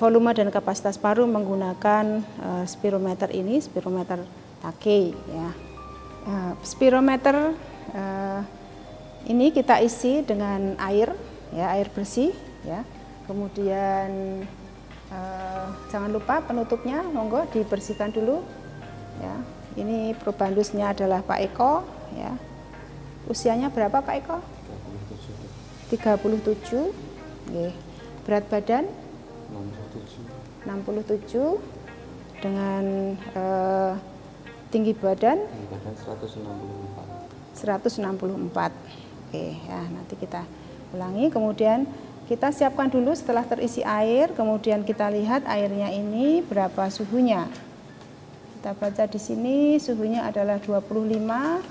volume dan kapasitas paru menggunakan spirometer ini, spirometer Takei ya. Spirometer ini kita isi dengan air ya, air bersih ya. Kemudian jangan lupa penutupnya, monggo dibersihkan dulu ya. Ini probandusnya adalah Pak Eko ya. Usianya berapa Pak Eko? 37. Oke. Berat badan 67 dengan tinggi badan 164. Oke ya, nanti kita ulangi. Kemudian kita siapkan dulu setelah terisi air, kemudian kita lihat airnya ini berapa suhunya. Kita baca di sini suhunya adalah 25.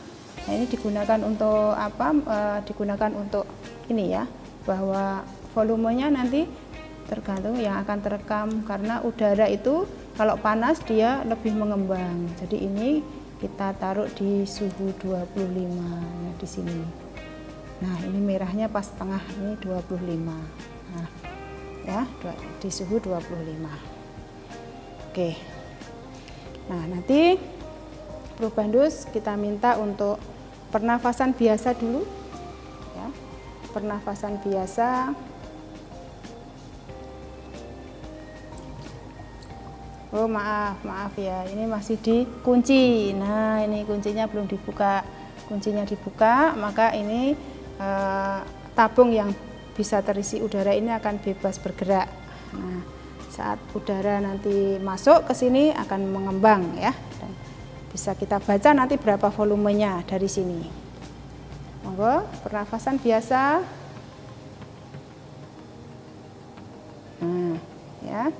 Nah, ini digunakan untuk apa? Digunakan untuk ini ya, bahwa volumenya nanti tergantung yang akan terekam, karena udara itu kalau panas dia lebih mengembang. Jadi ini kita taruh di suhu 25 ya, di sini. Nah, ini merahnya pas tengah, ini 25. Nah, ya, di suhu 25. Oke. Nah, nanti probandus kita minta untuk pernafasan biasa dulu ya. Pernafasan biasa. Oh, maaf ya, ini masih dikunci. Nah, ini kuncinya belum dibuka. Kuncinya dibuka, maka ini tabung yang bisa terisi udara ini akan bebas bergerak. Nah, saat udara nanti masuk ke sini akan mengembang ya. Dan bisa kita baca nanti berapa volumenya dari sini. Monggo, pernafasan biasa. Nah, ya.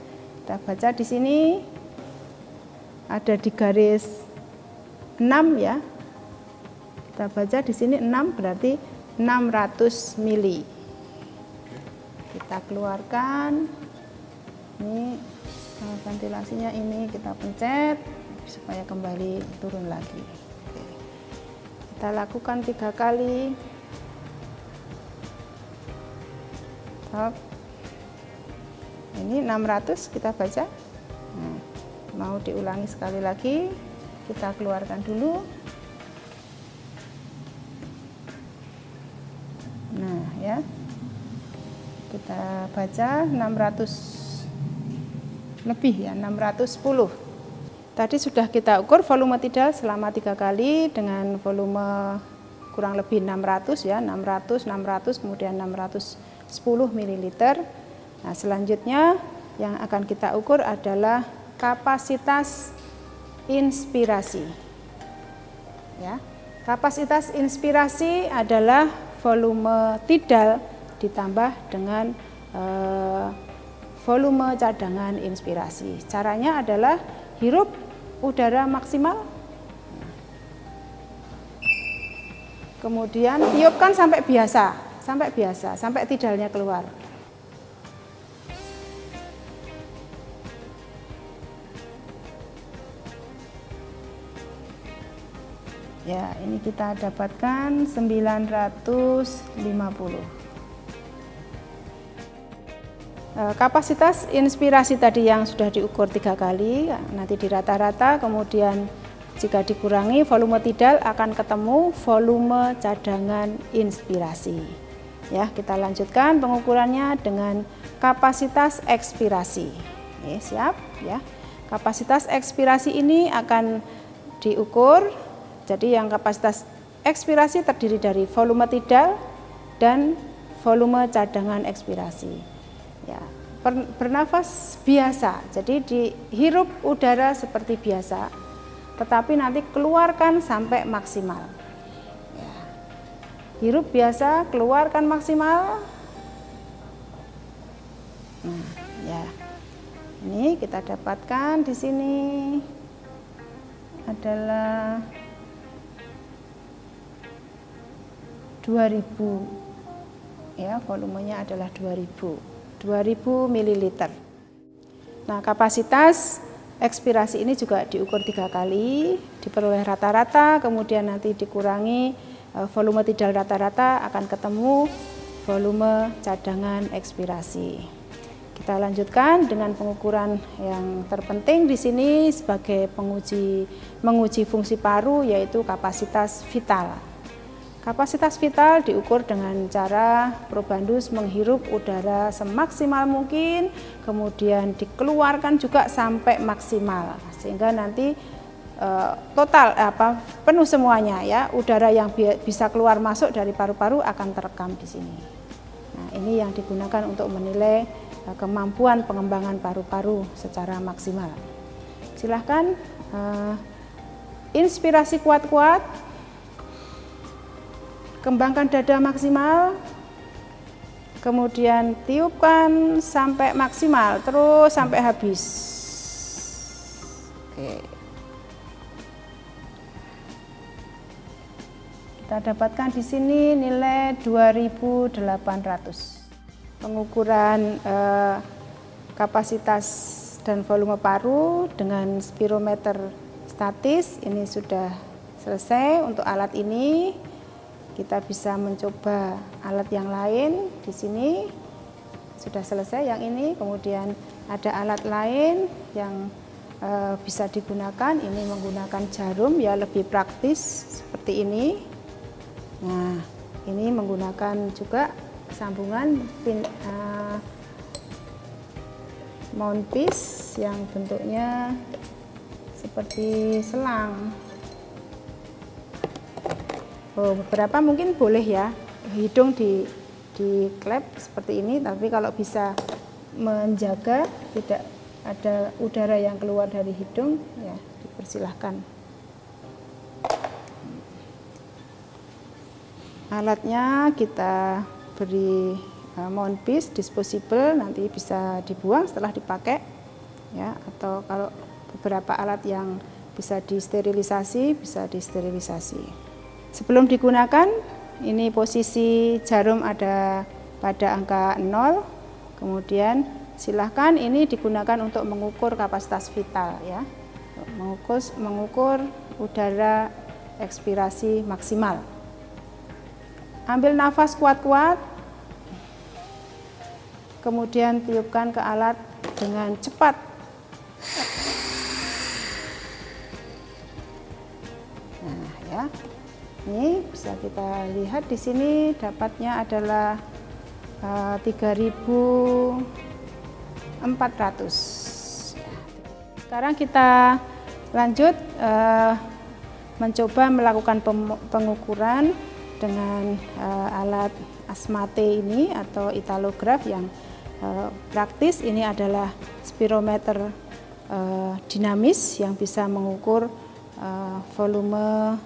Kita baca di sini ada di garis 6 ya. Kita baca di sini 6 berarti 600 mili. Kita keluarkan. Ini ventilasinya ini kita pencet supaya kembali turun lagi. Oke. Kita lakukan 3 kali. Stop. Ini 600 kita baca. Nah, mau diulangi sekali lagi, kita keluarkan dulu. Nah ya, kita baca 600 lebih ya, 610. Tadi sudah kita ukur volume tidal selama 3 kali dengan volume kurang lebih 600 ya, 600, kemudian 610 ml. Nah, selanjutnya yang akan kita ukur adalah kapasitas inspirasi. Ya, kapasitas inspirasi adalah volume tidal ditambah dengan volume cadangan inspirasi. Caranya adalah hirup udara maksimal, kemudian tiupkan sampai biasa, sampai tidalnya keluar. Ya, ini kita dapatkan 950. Kapasitas inspirasi tadi yang sudah diukur 3 kali, nanti dirata-rata, kemudian jika dikurangi volume tidal akan ketemu volume cadangan inspirasi. Ya, kita lanjutkan pengukurannya dengan kapasitas ekspirasi. Oke, siap ya. Kapasitas ekspirasi ini akan diukur. Jadi yang kapasitas ekspirasi terdiri dari volume tidal dan volume cadangan ekspirasi. Ya, bernafas biasa. Jadi dihirup udara seperti biasa, tetapi nanti keluarkan sampai maksimal. Ya. Hirup biasa, keluarkan maksimal. Nah, ya. Ini kita dapatkan di sini adalah 2000. Ya, volumenya adalah 2000 ml. Nah, kapasitas ekspirasi ini juga diukur 3 kali, diperoleh rata-rata, kemudian nanti dikurangi volume tidal rata-rata, akan ketemu volume cadangan ekspirasi. Kita lanjutkan dengan pengukuran yang terpenting di sini sebagai menguji fungsi paru, yaitu kapasitas vital. Kapasitas vital diukur dengan cara probandus menghirup udara semaksimal mungkin, kemudian dikeluarkan juga sampai maksimal, sehingga nanti total penuh semuanya ya, udara yang bisa keluar masuk dari paru-paru akan terekam di sini. Nah, ini yang digunakan untuk menilai kemampuan pengembangan paru-paru secara maksimal. Silahkan inspirasi kuat-kuat. Kembangkan dada maksimal, kemudian tiupkan sampai maksimal, terus sampai habis. Oke. Kita dapatkan di sini nilai 2800. Pengukuran kapasitas dan volume paru dengan spirometer statis ini sudah selesai untuk alat ini. Kita bisa mencoba alat yang lain di sini, sudah selesai yang ini, kemudian ada alat lain yang bisa digunakan, ini menggunakan jarum ya, lebih praktis seperti ini. Nah, ini menggunakan juga sambungan mouthpiece yang bentuknya seperti selang. Beberapa mungkin boleh ya, hidung di klep seperti ini, tapi kalau bisa menjaga tidak ada udara yang keluar dari hidung, ya dipersilahkan. Alatnya kita beri mouthpiece disposable, nanti bisa dibuang setelah dipakai, ya, atau kalau beberapa alat yang bisa disterilisasi, bisa disterilisasi. Sebelum digunakan, ini posisi jarum ada pada angka 0, kemudian silahkan ini digunakan untuk mengukur kapasitas vital ya, mengukur udara ekspirasi maksimal. Ambil nafas kuat-kuat, kemudian tiupkan ke alat dengan cepat. Nah ya. Ini bisa kita lihat di sini dapatnya adalah 3.400. Sekarang kita lanjut mencoba melakukan pengukuran dengan alat asmate ini atau italograf yang praktis. Ini adalah spirometer dinamis yang bisa mengukur volume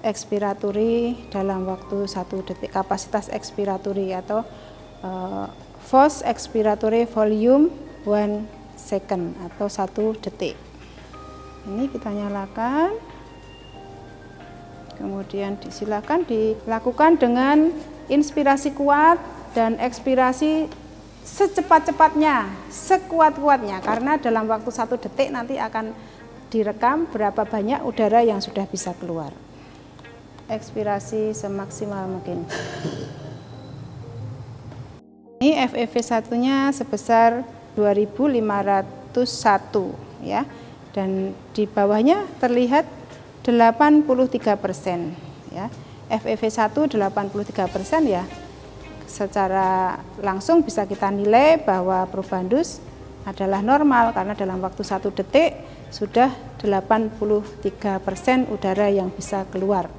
ekspiratori dalam waktu 1 detik, kapasitas ekspiratori atau force expiratory volume 1 second atau 1 detik. Ini kita nyalakan, kemudian silakan dilakukan dengan inspirasi kuat dan ekspirasi secepat-cepatnya, sekuat-kuatnya, karena dalam waktu 1 detik nanti akan direkam berapa banyak udara yang sudah bisa keluar. Ekspirasi semaksimal mungkin. Ini FEV1-nya sebesar 2501 ya. Dan di bawahnya terlihat 83% ya. FEV1 83% ya. secara langsung bisa kita nilai bahwa probandus adalah normal karena dalam waktu 1 detik sudah 83% udara yang bisa keluar.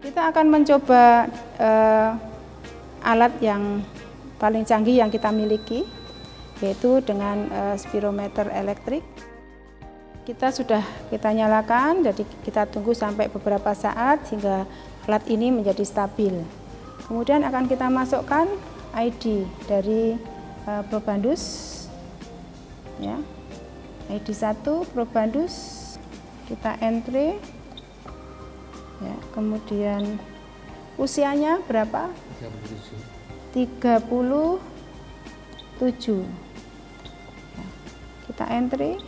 Kita akan mencoba alat yang paling canggih yang kita miliki, yaitu dengan spirometer elektrik. Kita nyalakan, jadi kita tunggu sampai beberapa saat hingga alat ini menjadi stabil. Kemudian akan kita masukkan ID dari probandus, ya. ID 1 probandus, kita entry, ya. Kemudian usianya berapa? 37. Ya. Kita entry.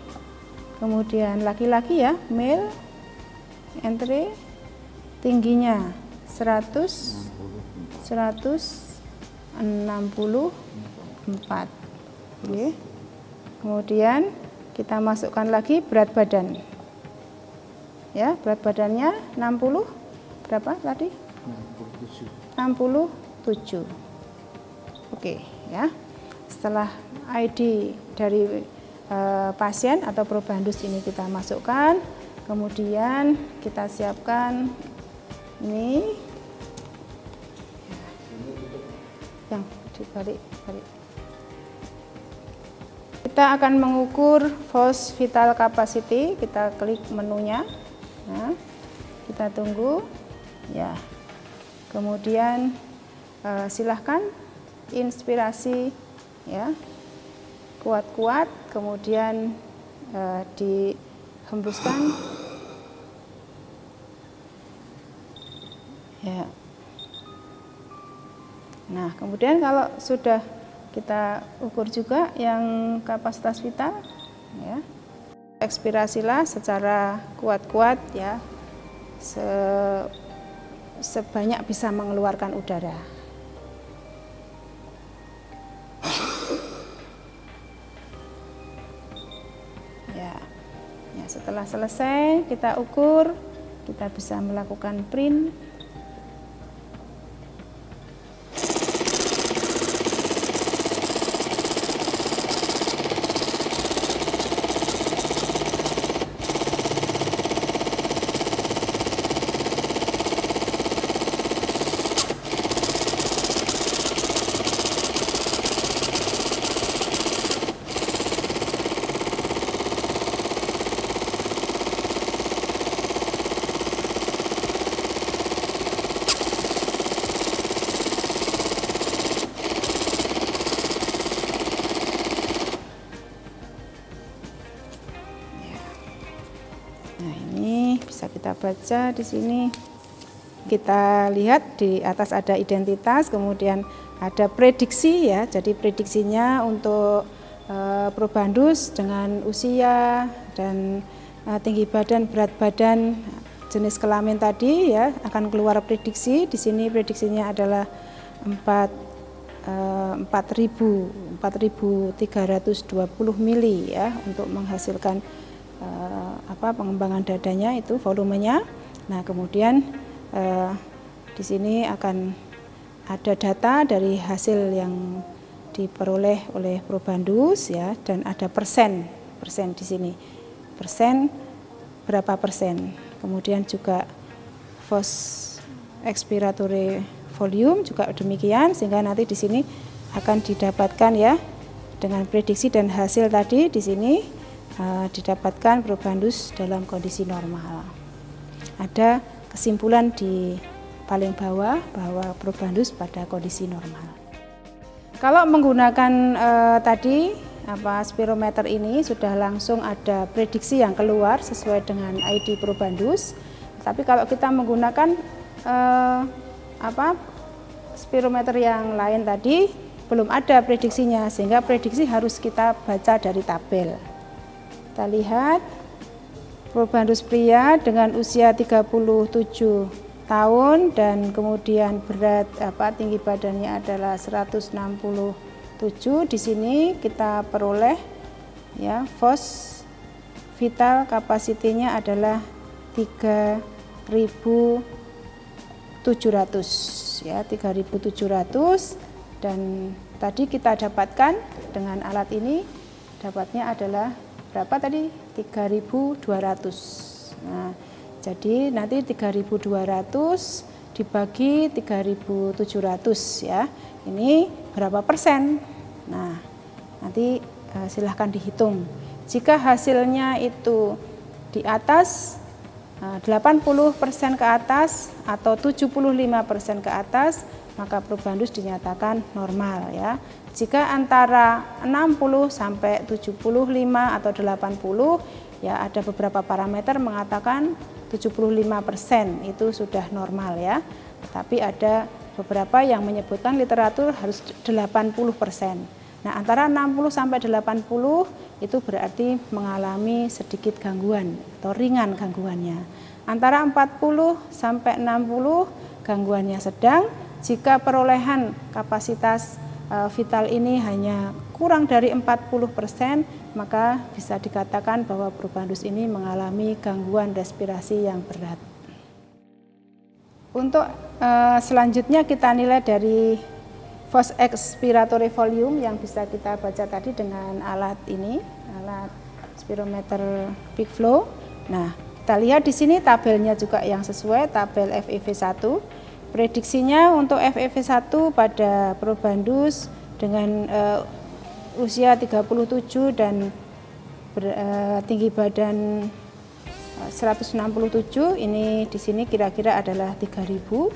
Kemudian laki-laki ya, male, entry, tingginya 164. Oke. Kemudian kita masukkan lagi berat badan. Ya, berat badannya 60 berapa tadi? 67. Oke, ya. Setelah ID dari pasien atau probandus ini kita masukkan, kemudian kita siapkan ini yang dibalik. Kita akan mengukur force vital capacity. Kita klik menunya, nah, kita tunggu, ya. Kemudian silahkan inspirasi, ya, kuat-kuat, kemudian dihembuskan, ya. Nah, kemudian kalau sudah kita ukur juga yang kapasitas vital, ya, ekspirasilah secara kuat-kuat, ya, sebanyak bisa mengeluarkan udara. Ya, setelah selesai kita ukur, kita bisa melakukan print. Nah, ini bisa kita baca di sini. Kita lihat di atas ada identitas, kemudian ada prediksi, ya. Jadi prediksinya untuk probandus dengan usia dan tinggi badan, berat badan, jenis kelamin tadi, ya, akan keluar prediksi. Di sini prediksinya adalah 4.320 mili, ya, untuk menghasilkan pengembangan dadanya itu volumenya. Nah, kemudian di sini akan ada data dari hasil yang diperoleh oleh probandus, ya, dan ada persen di sini. Persen berapa persen. Kemudian juga force expiratory volume juga demikian, sehingga nanti di sini akan didapatkan, ya, dengan prediksi dan hasil tadi di sini didapatkan probandus dalam kondisi normal. Ada kesimpulan di paling bawah bahwa probandus pada kondisi normal. Kalau menggunakan tadi spirometer ini sudah langsung ada prediksi yang keluar sesuai dengan ID probandus. Tapi kalau kita menggunakan spirometer yang lain tadi belum ada prediksinya, sehingga prediksi harus kita baca dari tabel. Kita lihat probandus pria dengan usia 37 tahun dan kemudian berat tinggi badannya adalah 167. Di sini kita peroleh, ya, force vital capacity-nya adalah 3.000 ya, 3.700, dan tadi kita dapatkan dengan alat ini dapatnya adalah berapa tadi? 3.200. Nah, jadi nanti 3.200 dibagi 3.700 ya. Ini berapa persen? Nah, nanti silahkan dihitung. Jika hasilnya itu di atas 80% ke atas atau 75% ke atas, maka probandus dinyatakan normal ya. Jika antara 60 sampai 75 atau 80, ya ada beberapa parameter mengatakan 75% itu sudah normal ya. Tapi ada beberapa yang menyebutkan literatur harus 80%. Nah, antara 60 sampai 80 itu berarti mengalami sedikit gangguan atau ringan gangguannya. Antara 40 sampai 60 gangguannya sedang. Jika perolehan kapasitas vital ini hanya kurang dari 40%, maka bisa dikatakan bahwa probandus ini mengalami gangguan respirasi yang berat. Untuk selanjutnya kita nilai dari force expiratory volume yang bisa kita baca tadi dengan alat ini, alat spirometer peak flow. Nah, kita lihat di sini tabelnya juga yang sesuai, tabel FEV1. Prediksinya untuk FEV1 pada probandus dengan usia 37 dan tinggi badan 167, ini di sini kira-kira adalah 3.000,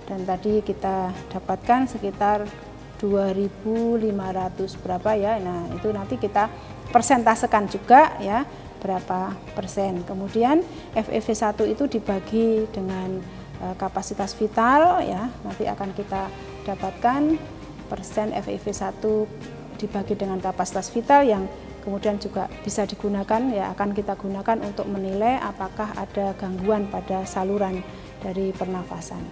dan tadi kita dapatkan sekitar 2.500 berapa ya. Nah, itu nanti kita persentasekan juga ya, berapa persen. Kemudian FEV1 itu dibagi dengan kapasitas vital ya, nanti akan kita dapatkan persen FEV1 dibagi dengan kapasitas vital yang kemudian juga bisa digunakan ya, akan kita gunakan untuk menilai apakah ada gangguan pada saluran dari pernafasan.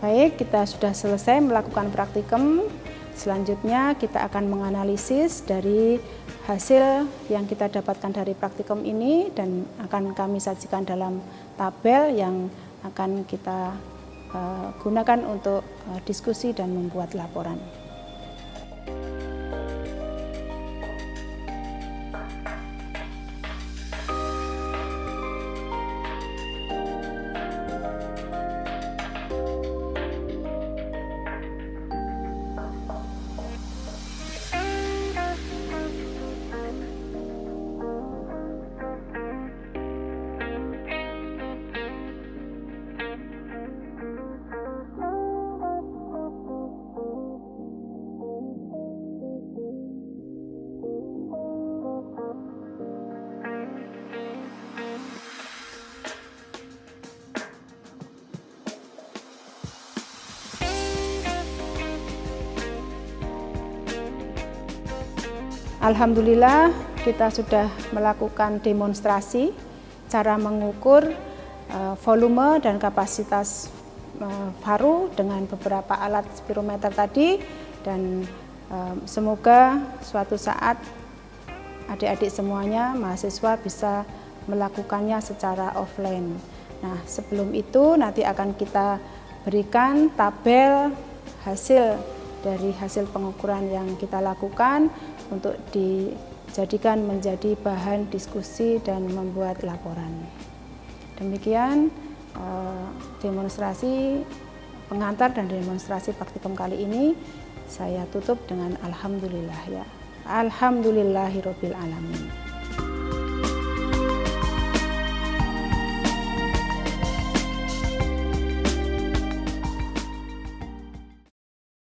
Baik, kita sudah selesai melakukan praktikum. Selanjutnya kita akan menganalisis dari hasil yang kita dapatkan dari praktikum ini dan akan kami sajikan dalam tabel yang akan kita gunakan untuk diskusi dan membuat laporan. Alhamdulillah kita sudah melakukan demonstrasi cara mengukur volume dan kapasitas paru dengan beberapa alat spirometer tadi, dan semoga suatu saat adik-adik semuanya mahasiswa bisa melakukannya secara offline. Nah, sebelum itu nanti akan kita berikan tabel hasil dari hasil pengukuran yang kita lakukan untuk dijadikan menjadi bahan diskusi dan membuat laporan. Demikian demonstrasi pengantar dan demonstrasi praktikum kali ini saya tutup dengan alhamdulillah ya. Alhamdulillahirabbil alamin.